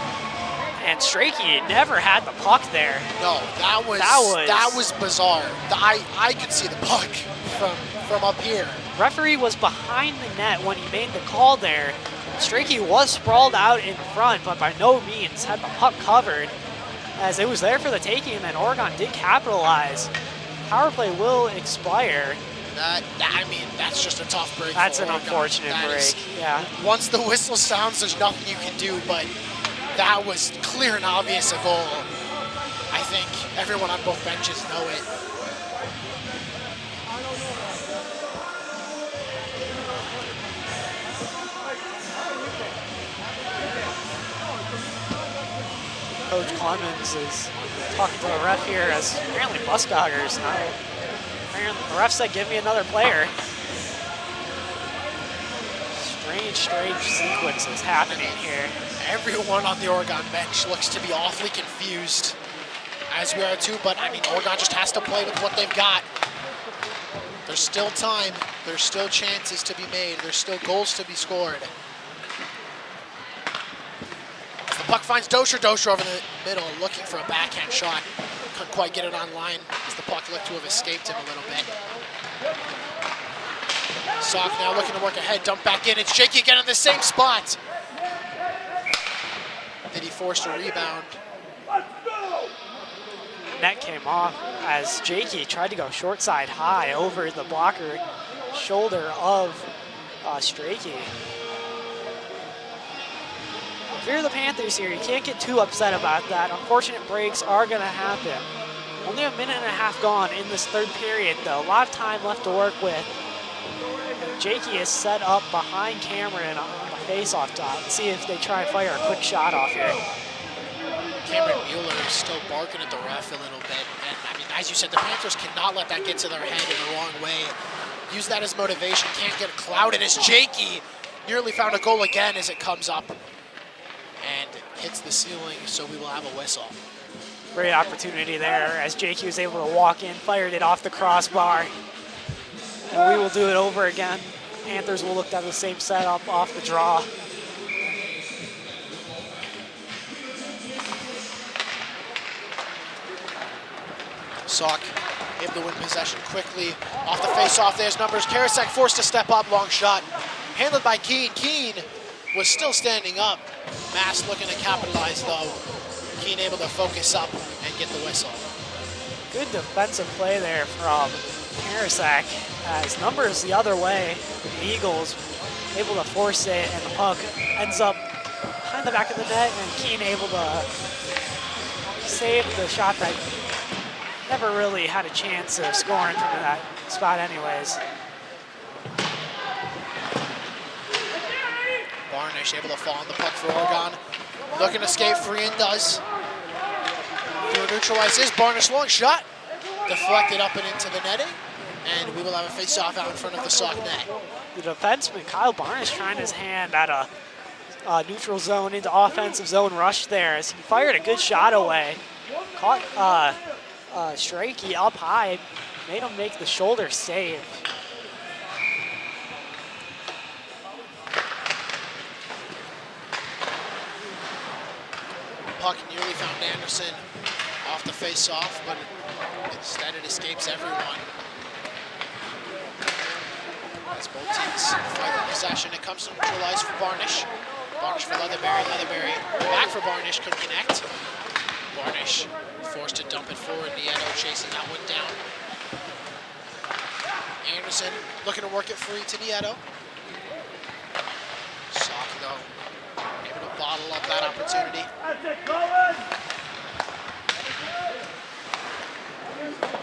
Speaker 3: And Strachey never had the puck there.
Speaker 2: No, that was bizarre. I could see the puck from up here.
Speaker 3: Referee was behind the net when he made the call there. Strachey was sprawled out in front, but by no means had the puck covered, as it was there for the taking, and then Oregon did capitalize. Power play will expire.
Speaker 2: That's just a tough break.
Speaker 3: That's an
Speaker 2: Oregon.
Speaker 3: unfortunate break. Yeah.
Speaker 2: Once the whistle sounds, there's nothing you can do, but that was clear and obvious a goal. I think everyone on both benches know it.
Speaker 3: Coach Clemens is talking to the ref here as apparently Buskoggers now. Apparently the ref said, give me another player. Strange sequences happening here.
Speaker 2: Everyone on the Oregon bench looks to be awfully confused, as we are too, but I mean, Oregon just has to play with what they've got. There's still time. There's still chances to be made. There's still goals to be scored. The puck finds Dozier over the middle, looking for a backhand shot. Couldn't quite get it on line, as the puck looked to have escaped him a little bit. Sauk now looking to work ahead, dump back in. It's Jakey again in the same spot. Did he force a rebound?
Speaker 3: net came off as Jakey tried to go short side high over the blocker shoulder of Strachey. If you're the Panthers here, you can't get too upset about that. Unfortunate breaks are going to happen. Only a minute and a half gone in this third period, though. A lot of time left to work with. And Jakey is set up behind Cameron on the face-off dot. Let's see if they try and fire a quick shot off here.
Speaker 2: Cameron Mueller is still barking at the ref a little bit. And I mean, as you said, the Panthers cannot let that get to their head in the wrong way. Use that as motivation. Can't get clouded as Jakey nearly found a goal again as it comes up and hits the ceiling, so we will have a whistle.
Speaker 3: Great opportunity there as Jakey was able to walk in, fired it off the crossbar. And we will do it over again. Panthers will look at the same setup off the draw.
Speaker 2: Sauk able to win possession quickly off the face-off. There's numbers. Karasek forced to step up. Long shot. Handled by Keene. Keene was still standing up. Mass looking to capitalize, though. Keene able to focus up and get the whistle.
Speaker 3: Good defensive play there from Karasek as numbers the other way. The Eagles able to force it, and the puck ends up behind the back of the net, and Keene able to save the shot that never really had a chance of scoring from that spot anyways.
Speaker 2: Barnish able to fall on the puck for Oregon. Looking to skate free and does. To neutralize this, Barnish long shot. Deflected up and into the netting. And we will have a face-off out in front of the Sauk net.
Speaker 3: The defenseman, Kyle Barnish, trying his hand at a neutral zone into offensive zone rush there as he fired a good shot away. Caught Strachey up high, made him make the shoulder save.
Speaker 2: Puck nearly found Anderson off the face-off, but instead it escapes everyone. As both teams fight for possession, it comes to neutralize for Barnish. Barnish for Leatherberry. Leatherberry back for Barnish, couldn't connect. Barnish forced to dump it forward. Nieto chasing that one down. Anderson looking to work it free to Nieto. Sauk, though, able to bottle up that opportunity.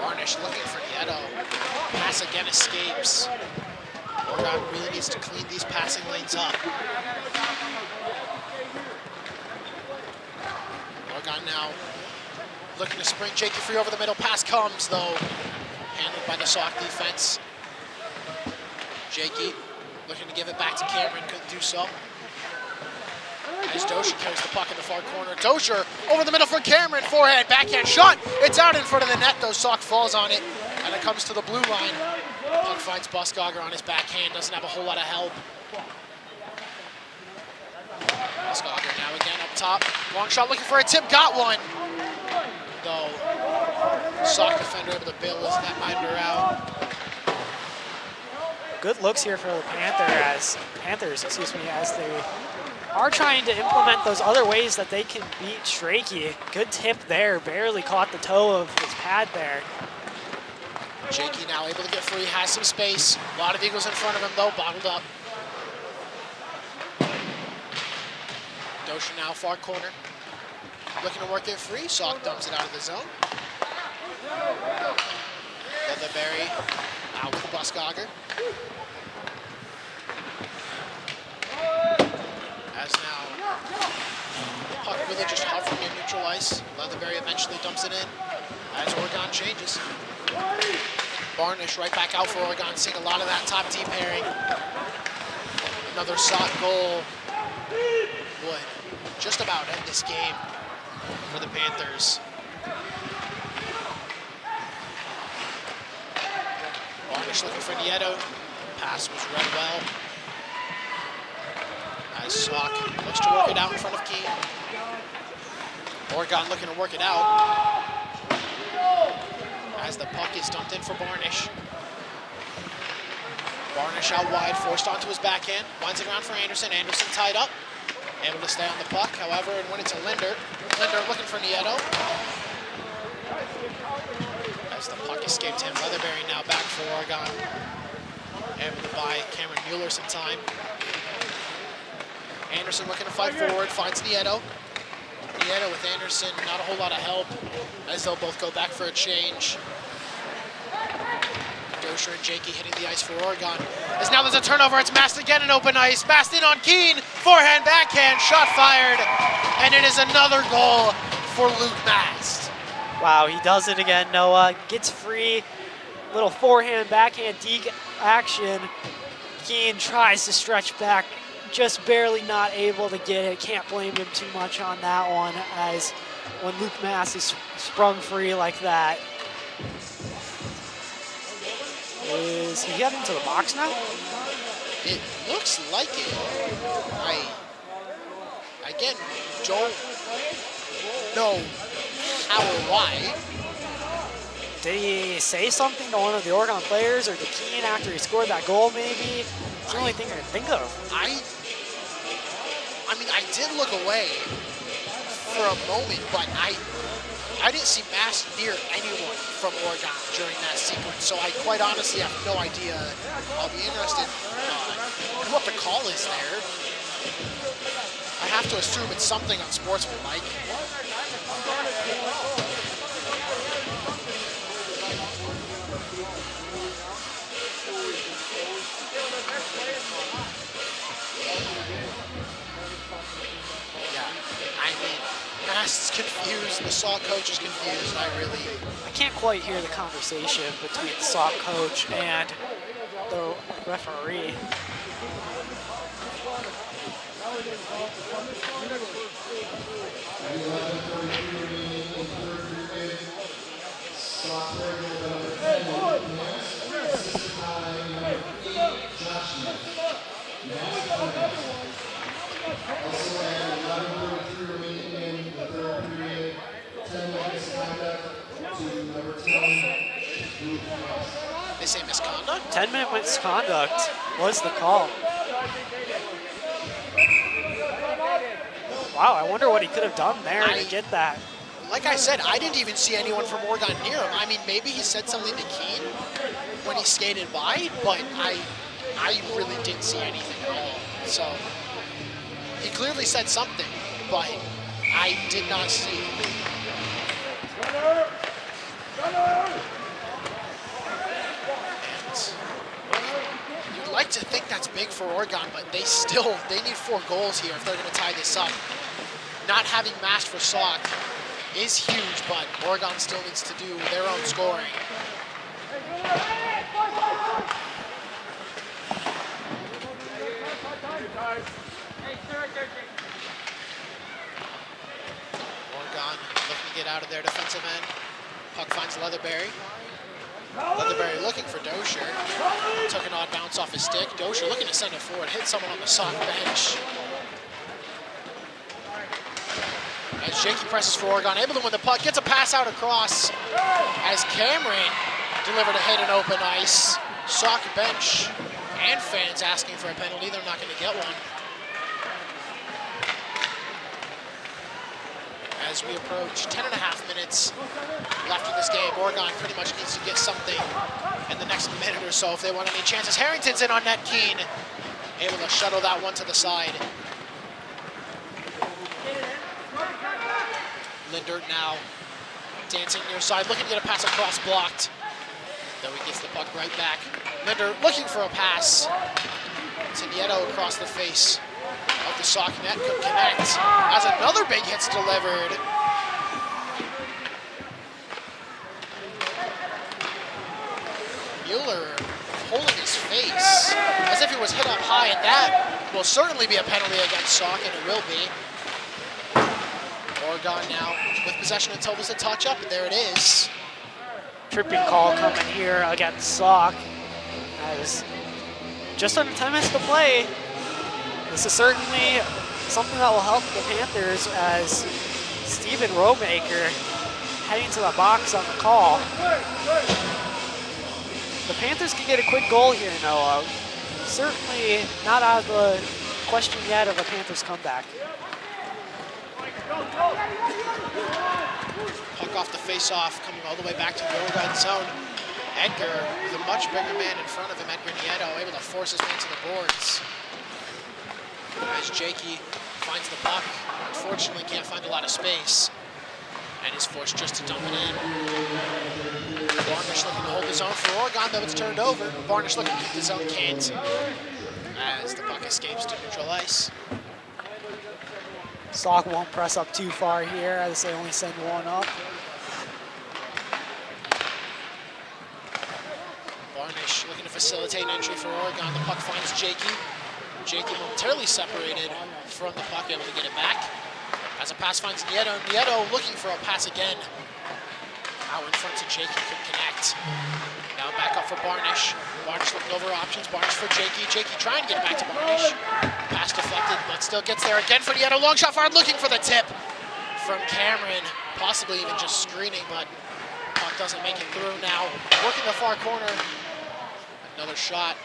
Speaker 2: Barnish looking for Nieto. Pass again escapes. Oregon really needs to clean these passing lanes up. Oregon now looking to spring Jakey free over the middle. Pass comes, though, handled by the Sauk defense. Jakey looking to give it back to Cameron, couldn't do so. As Dozier carries the puck in the far corner. Dozier over the middle for Cameron. Forehand, backhand shot. It's out in front of the net, though. Sauk falls on it, and it comes to the blue line. Puck finds Buskogger on his backhand. Doesn't have a whole lot of help. Buskogger now again up top. Long shot looking for a tip. Got one. Though Sauk defender able to bail his netminder out.
Speaker 3: Good looks here for the Panthers, as they are trying to implement those other ways that they can beat Strachey. Good tip there, barely caught the toe of his pad there.
Speaker 2: Jakey now able to get free, has some space. A lot of Eagles in front of him, though, bottled up. Dozier now far corner. Looking to work it free. Sauk dumps it out of the zone. Leatherberry out with Buskogger. As now, puck really just hovering in neutral ice. Leatherberry eventually dumps it in as Oregon changes. Barnish right back out for Oregon, seeing a lot of that top D pairing. Another Sauk goal would just about end this game for the Panthers. Barnish looking for Nieto. Pass was read well. As Sauk looks to work it out in front of Keene. Oregon looking to work it out. As the puck is dumped in for Barnish. Barnish out wide, forced onto his backhand. Winds it around for Anderson. Anderson tied up. Able to stay on the puck, however, and when it's a Linder. Linder looking for Nieto. As the puck escaped him. Leatherberry now back for Oregon. Able to buy Cameron Mueller some time. Anderson looking to fight forward, finds Nieto. Nieto with Anderson, not a whole lot of help as they'll both go back for a change. Dosher and Jakey hitting the ice for Oregon. As now there's a turnover, it's Mast again in open ice. Mast in on Keene, forehand, backhand, shot fired, and it is another goal for Luke Mast.
Speaker 3: Wow, he does it again, Noah. Gets free, little forehand, backhand deke action. Keene tries to stretch back, just barely not able to get it. Can't blame him too much on that one, as when Luke Mast is sprung free like that. Is he heading to the box now?
Speaker 2: It looks like it. I again don't know how or why.
Speaker 3: Did he say something to one of the Oregon players or to Keene after he scored that goal maybe? It's the only thing I can think of.
Speaker 2: I mean, I did look away for a moment, but I didn't see Mast near anyone from Oregon during that sequence, so I quite honestly have no idea. I'll be interested in what the call is there. I have to assume it's something unsportsmanlike. Mast's confused, the Sauk coach is confused. I
Speaker 3: can't quite hear the conversation between the Sauk coach and the referee.
Speaker 2: They say misconduct?
Speaker 3: 10-minute misconduct was the call. Wow, I wonder what he could have done there to get that.
Speaker 2: Like I said, I didn't even see anyone from Oregon near him. I mean, maybe he said something to Keene when he skated by, but I really didn't see anything at all. So he clearly said something, but I did not see. And you'd like to think that's big for Oregon, but they need 4 goals here if they're going to tie this up. Not having Mast for Sauk is huge, but Oregon still needs to do their own scoring. Oregon looking to get out of their defensive end. Puck finds Leatherberry. Leatherberry looking for Dosher. Took an odd bounce off his stick. Dosher looking to send it forward. Hit someone on the Sauk bench. As Jakey presses for Oregon, able to win the puck, gets a pass out across as Cameron delivered a hit in open ice. Sauk bench and fans asking for a penalty. They're not going to get one. As we approach 10.5 minutes left in this game, Oregon pretty much needs to get something in the next minute or so if they want any chances. Harrington's in on net. Keene able to shuttle that one to the side. Lindert now dancing near side, looking to get a pass across, blocked. Though he gets the puck right back. Lindert looking for a pass to Nieto across the face of the Sauk net, could connect as another big hit's delivered. Mueller holding his face as if he was hit up high, and that will certainly be a penalty against Sauk, and it will be. Oregon now with possession until there's a touch up, and there it is.
Speaker 3: Tripping call coming here against Sauk. As just under 10 minutes to play. This is certainly something that will help the Panthers as Steven Roemaker heading to the box on the call. The Panthers can get a quick goal here, Noah. Certainly not out of the question yet of a Panthers comeback.
Speaker 2: Puck off the face-off, coming all the way back to the Oregon zone. Edgar, with a much bigger man in front of him, Edgar Nieto, able to force his man to the boards. As Jakey finds the puck, unfortunately can't find a lot of space, and is forced just to dump it in. Barnish looking to hold his own for Oregon, though it's turned over. Barnish looking to keep his own, can't, as the puck escapes to neutral ice.
Speaker 3: Sauk won't press up too far here as they only send one up.
Speaker 2: Barnish looking to facilitate an entry for Oregon. The puck finds Jakey. Jakey momentarily separated from the puck, able to get it back. As a pass finds Nieto. Nieto looking for a pass again. Out in front to Jakey, could connect. Now back up for Barnish. Barnish looking over options. Barnish for Jakey. Jakey trying to get it back to Barnish. Pass deflected, but still gets there again for Nieto. Long shot fired, looking for the tip from Cameron. Possibly even just screening, but puck doesn't make it through now. Working the far corner. Another shot.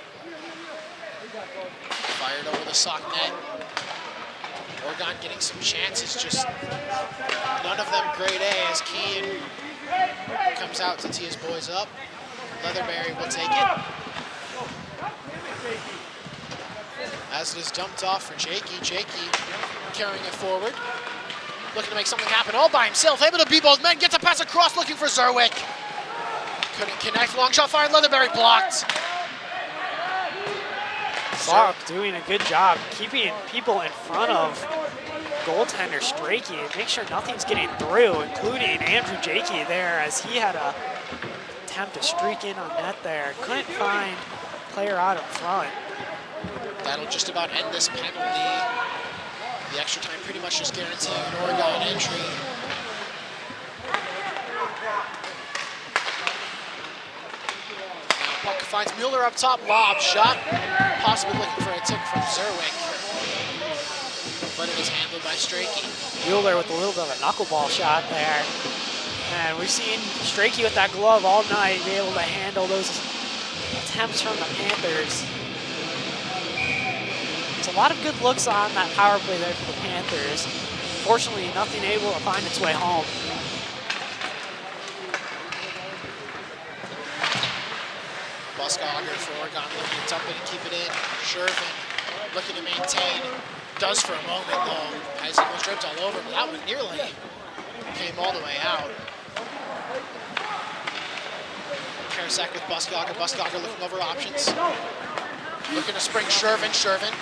Speaker 2: Fired over the Sauk net. Oregon getting some chances, just none of them grade A as Keane comes out to tee his boys up. Leatherberry will take it. As it is dumped off for Jakey. Jakey carrying it forward. Looking to make something happen all by himself. Able to beat both men. Gets a pass across looking for Zerwick. Couldn't connect. Long shot fired. Leatherberry blocked.
Speaker 3: Sauk doing a good job keeping people in front of goaltender Strachey and make sure nothing's getting through, including Andrew Jakey there as he had a attempt to streak in on net there. Couldn't find player out in front.
Speaker 2: That'll just about end this penalty. The extra time pretty much just guaranteeing an Oregon entry. Now puck finds Mueller up top, lob shot. Possibly looking for a tip from Zerwick. But it is handled by Strachey.
Speaker 3: Mueller with a little bit of a knuckleball shot there. And we've seen Strachey with that glove all night be able to handle those attempts from the Panthers. There's a lot of good looks on that power play there for the Panthers. Fortunately, nothing able to find its way home.
Speaker 2: Buskogger for Oregon looking to dump it and keep it in. Shervin looking to maintain. Does for a moment though, as he was dripped all over, but that one nearly came all the way out. Karasek with Buskogger. Buskogger looking over options. Looking to spring Shervin. Shervin.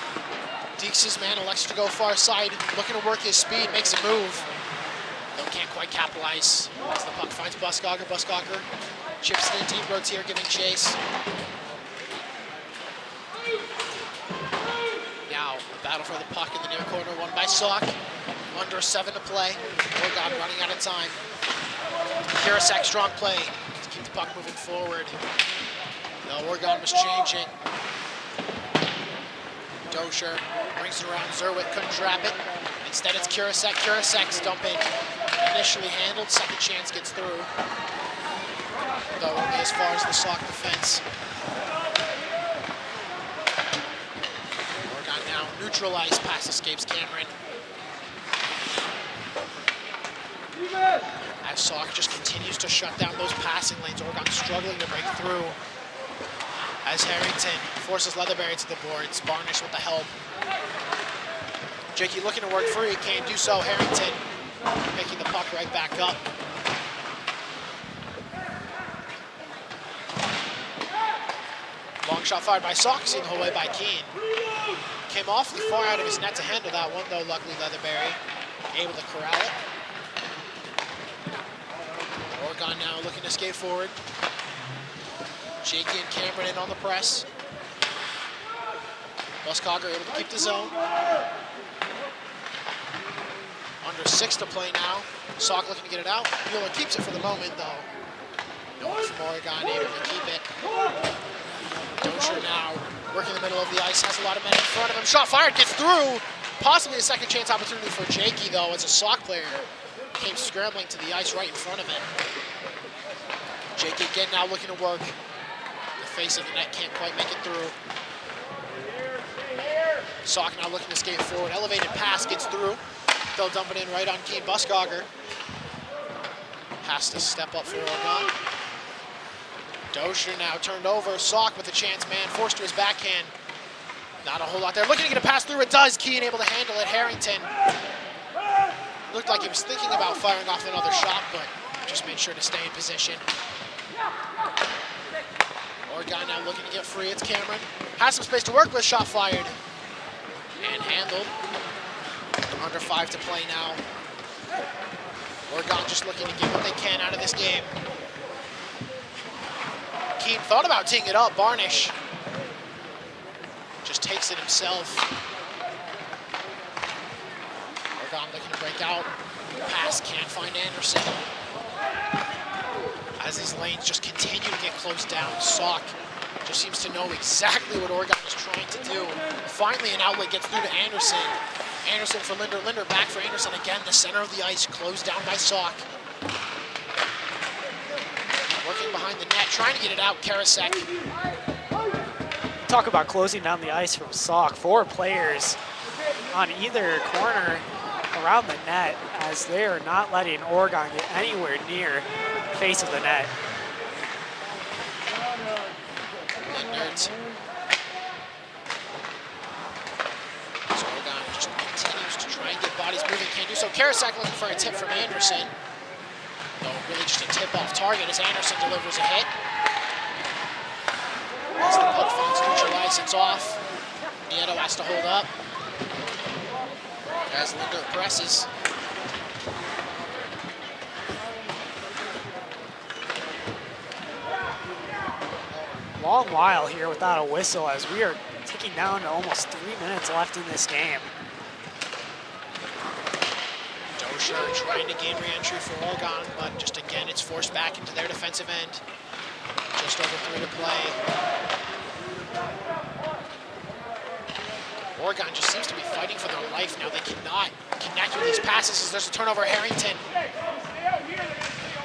Speaker 2: Deeks' man elects to go far side. Looking to work his speed, makes a move. Though can't quite capitalize as the puck finds Buskogger. Buskogger chips it in deep, Rotier giving chase. Now, a battle for the puck in the near corner, won by Sauk. Under 7 to play. Oregon running out of time. Karasek, strong play to keep the puck moving forward. Now Oregon was changing. Dosher brings it around. Zerwick couldn't trap it. Instead, it's Karasek. Karasek's dumping. Initially handled. Second chance gets through. Though only as far as the Sauk defense. Oregon now neutralized. Pass escapes Cameron. As Sauk just continues to shut down those passing lanes. Oregon struggling to break through. As Harrington forces Leatherberry to the boards. Barnish with the help. Jakey looking to work free. Can't do so. Harrington picking the puck right back up. Long shot fired by Sauk, seen the whole way by Keane. Came awfully far out of his net to handle that one, though luckily Leatherberry able to corral it. Oregon now looking to skate forward. Jakey and Cameron in on the press. Buskogger able to keep the zone. Under 6 to play now. Sauk looking to get it out. Mueller keeps it for the moment, though. No one from Oregon able to keep it. Dosher now working the middle of the ice, has a lot of men in front of him. Shot fired, gets through. Possibly a second chance opportunity for Jakey, though, as a Sauk player came scrambling to the ice right in front of him. Jakey again now looking to work. The face of the net can't quite make it through. Sauk now looking to skate forward. Elevated pass gets through. They'll dump it in right on Keane. Buskogger Has to step up for Oregon. Dozier now turned over. Sauk with a chance, man. Forced to his backhand. Not a whole lot there. Looking to get a pass through. It does. Keane able to handle it. Harrington. Looked like he was thinking about firing off another shot, but just made sure to stay in position. Oregon now looking to get free. It's Cameron. Has some space to work with. Shot fired. And handled. Under 5 to play now. Oregon just looking to get what they can out of this game. Keane thought about teeing it up. Barnish just takes it himself. Oregon looking to break out. Pass, can't find Anderson. As these lanes just continue to get closed down, Sauk just seems to know exactly what Oregon is trying to do. Finally, an outlet gets through to Anderson. Anderson for Linder. Linder back for Anderson again. The center of the ice closed down by Sauk. Working behind the net, trying to get it out. Karasek.
Speaker 3: Talk about closing down the ice from Sauk. 4 players on either corner around the net, as they are not letting Oregon get anywhere near the face of the net.
Speaker 2: Lindert. So Oregon just continues to try and get bodies moving. Can't do so. Karasek looking for a tip from Anderson. No, really just a tip-off target as Anderson delivers a hit. As the puck finds neutral ice, it's off. Nieto has to hold up. As Linder presses.
Speaker 3: Long while here without a whistle, as we are ticking down to almost 3 minutes left in this game.
Speaker 2: Dozier trying to gain re-entry for Oregon, but just again, it's forced back into their defensive end. Just over 3 to play. Oregon just seems to be fighting for their life now. They cannot connect with these passes as there's a turnover. Harrington.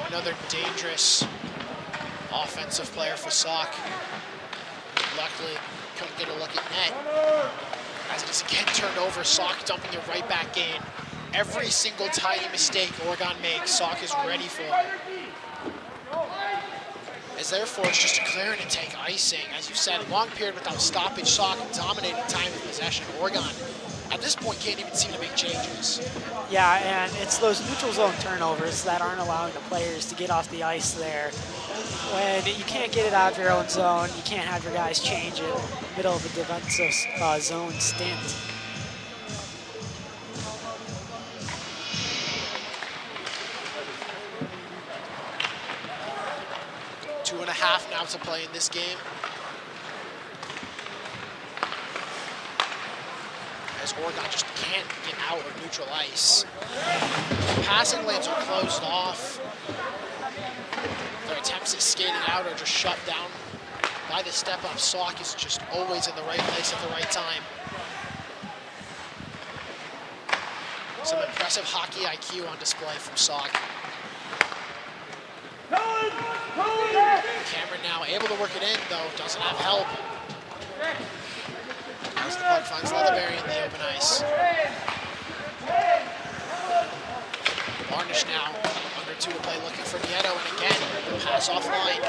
Speaker 2: Another dangerous offensive player for Sauk. Luckily, couldn't get a look at net. As it is again turned over, Sauk dumping it right back in. Every single tiny mistake Oregon makes, Sauk is ready for. As therefore it's just a clear and intake icing. As you said, long period without stoppage. Sauk dominating time of possession. Oregon, at this point, can't even seem to make changes.
Speaker 3: Yeah, and it's those neutral zone turnovers that aren't allowing the players to get off the ice there. When you can't get it out of your own zone, you can't have your guys change it in the middle of a defensive zone stint.
Speaker 2: Two and a half now to play in this game. As Oregon just can't get out of neutral ice. Passing lanes are closed off. Their attempts at skating out are just shut down by the step-up. Sauk is just always in the right place at the right time. Some impressive hockey IQ on display from Sauk. Cameron now able to work it in, though, doesn't have help. As the puck finds Leatherberry in the open ice. Barnish now, under 2 to play, looking for Nieto, and again, the pass offline.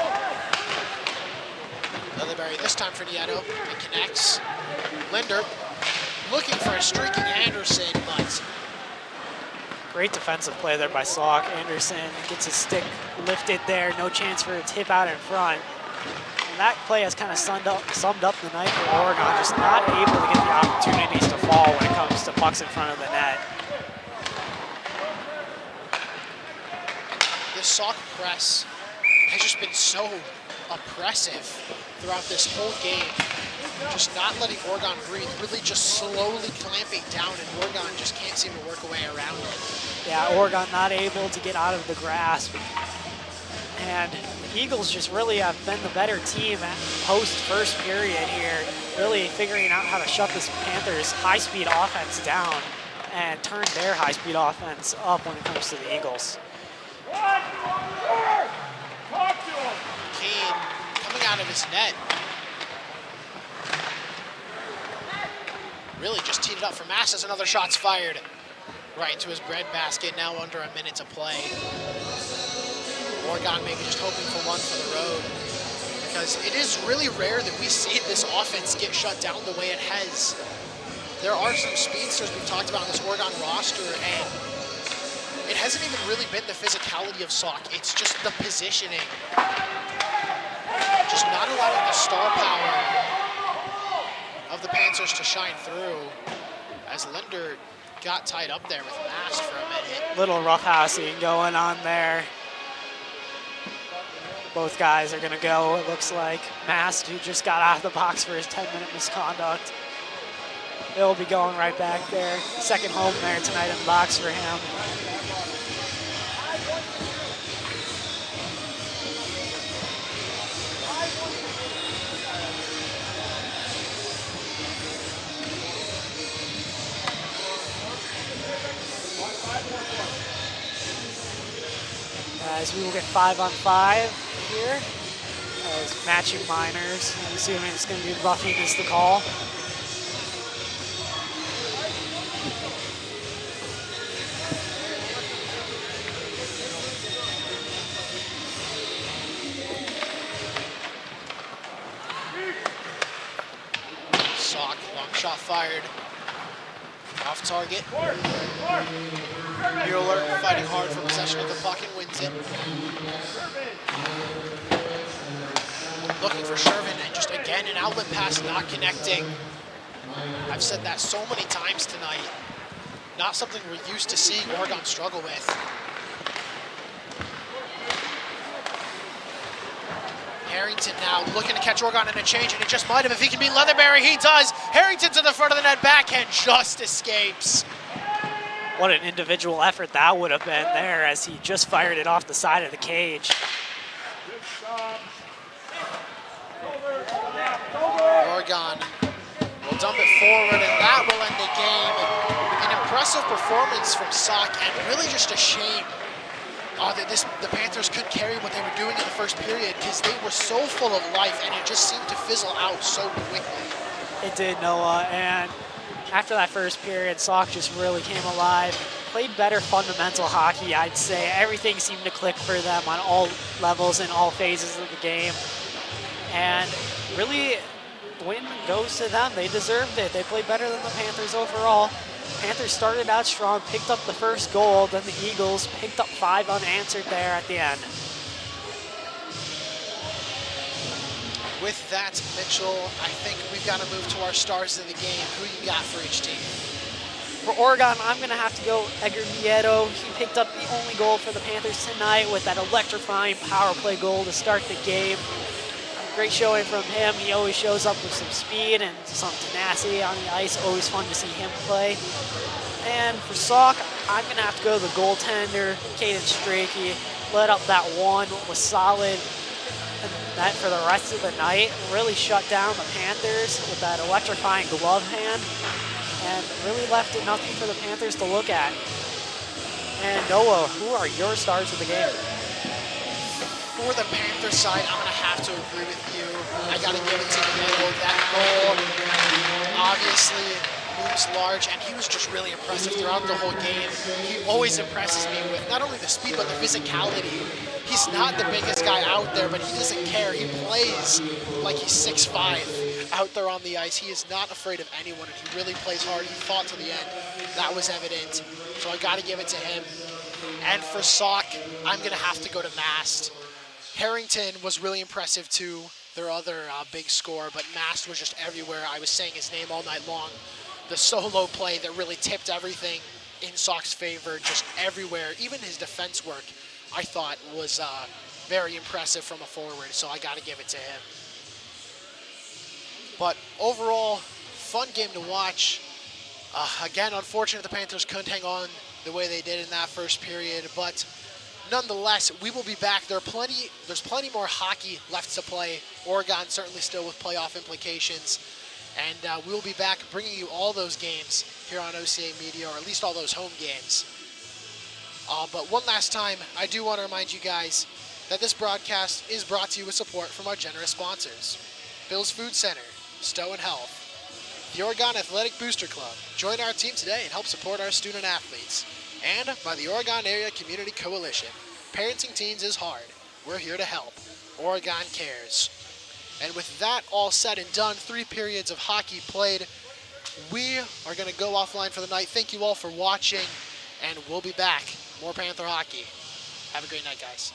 Speaker 2: Leatherberry this time for Nieto, it connects. Linder looking for a streaking Anderson, but
Speaker 3: Great defensive play there by Sauk. Anderson gets his stick lifted there. No chance for a tip out in front. And that play has kind of summed up the night for Oregon, just not able to get the opportunities to fall when it comes to pucks in front of the net.
Speaker 2: This Sauk press has just been so oppressive throughout this whole game. Just not letting Oregon breathe, really just slowly clamping down, and Oregon just can't seem to work a way around it.
Speaker 3: Yeah, Oregon not able to get out of the grasp. And the Eagles just really have been the better team at post first period here, really figuring out how to shut this Panthers high-speed offense down and turn their high-speed offense up when it comes to the Eagles.
Speaker 2: Keane coming out of his net. Really just teed it up for Masses. Another shot's fired right into his breadbasket. Now under a minute to play. Oregon maybe just hoping for one for the road, because it is really rare that we see this offense get shut down the way it has. There are some speedsters we've talked about on this Oregon roster, and it hasn't even really been the physicality of Sauk. It's just the positioning. Just not allowing the star power of the Panthers to shine through, as Linder got tied up there with Mast for a minute.
Speaker 3: Little roughhousing going on there. Both guys are gonna go, it looks like. Mast, who just got out of the box for his 10-minute misconduct. He'll be going right back there. Second home there tonight in the box for him. As we will get 5-on-5 here. As matching minors. I'm assuming it's going to be roughing is the call.
Speaker 2: Sauk, long shot fired. Off target. Mueller fighting hard for possession of the puck and wins it. Looking for Shervin, and just again an outlet pass not connecting. I've said that so many times tonight. Not something we're used to seeing Oregon struggle with. Harrington now looking to catch Oregon in a change, and it just might have if he can beat Leatherberry. He does. Harrington to the front of the net, backhand just escapes.
Speaker 3: What an individual effort that would have been there as he just fired it off the side of the cage.
Speaker 2: Oregon will dump it forward, and that will end the game. An impressive performance from Sauk, and really just a shame that the Panthers couldn't carry what they were doing in the first period, because they were so full of life, and it just seemed to fizzle out so quickly.
Speaker 3: It did, Noah, and after that first period, Sauk just really came alive. Played better fundamental hockey, I'd say. Everything seemed to click for them on all levels and all phases of the game. And really, the win goes to them. They deserved it. They played better than the Panthers overall. Panthers started out strong, picked up the first goal, then the Eagles picked up 5 unanswered there at the end.
Speaker 2: With that, Mitchell, I think we've got to move to our stars of the game. Who you got for each team?
Speaker 3: For Oregon, I'm going to have to go Edgar Nieto. He picked up the only goal for the Panthers tonight with that electrifying power play goal to start the game. Great showing from him. He always shows up with some speed and some tenacity on the ice. Always fun to see him play. And for Sauk, I'm going to have to go the goaltender, Caden Strachey. Let up that one, was solid. And that for the rest of the night, really shut down the Panthers with that electrifying glove hand. And really left it nothing for the Panthers to look at. And Noah, who are your stars of the game?
Speaker 2: For the Panthers side, I'm going to have to agree with you. I got to give it to Nieto. That goal obviously looms large, and he was just really impressive throughout the whole game. He always impresses me with not only the speed, but the physicality. He's not the biggest guy out there, but he doesn't care. He plays like he's 6'5" out there on the ice. He is not afraid of anyone, and he really plays hard. He fought to the end. That was evident. So I got to give it to him. And for Sauk, I'm going to have to go to Mast. Harrington was really impressive too, their other big scorer, but Mast was just everywhere. I was saying his name all night long. The solo play that really tipped everything in Sauk's favor, just everywhere. Even his defense work, I thought, was very impressive from a forward, so I got to give it to him. But overall, fun game to watch. Again, unfortunate the Panthers couldn't hang on the way they did in that first period, but nonetheless, we will be back. There's plenty more hockey left to play. Oregon certainly still with playoff implications. And we will be back bringing you all those games here on OCA Media, or at least all those home games. But one last time, I do want to remind you guys that this broadcast is brought to you with support from our generous sponsors. Bill's Food Center, Stowe and Health, the Oregon Athletic Booster Club. Join our team today and help support our student athletes. And by the Oregon Area Community Coalition. Parenting teens is hard. We're here to help. Oregon cares. And with that all said and done, 3 periods of hockey played. We are going to go offline for the night. Thank you all for watching, and we'll be back. More Panther hockey. Have a great night, guys.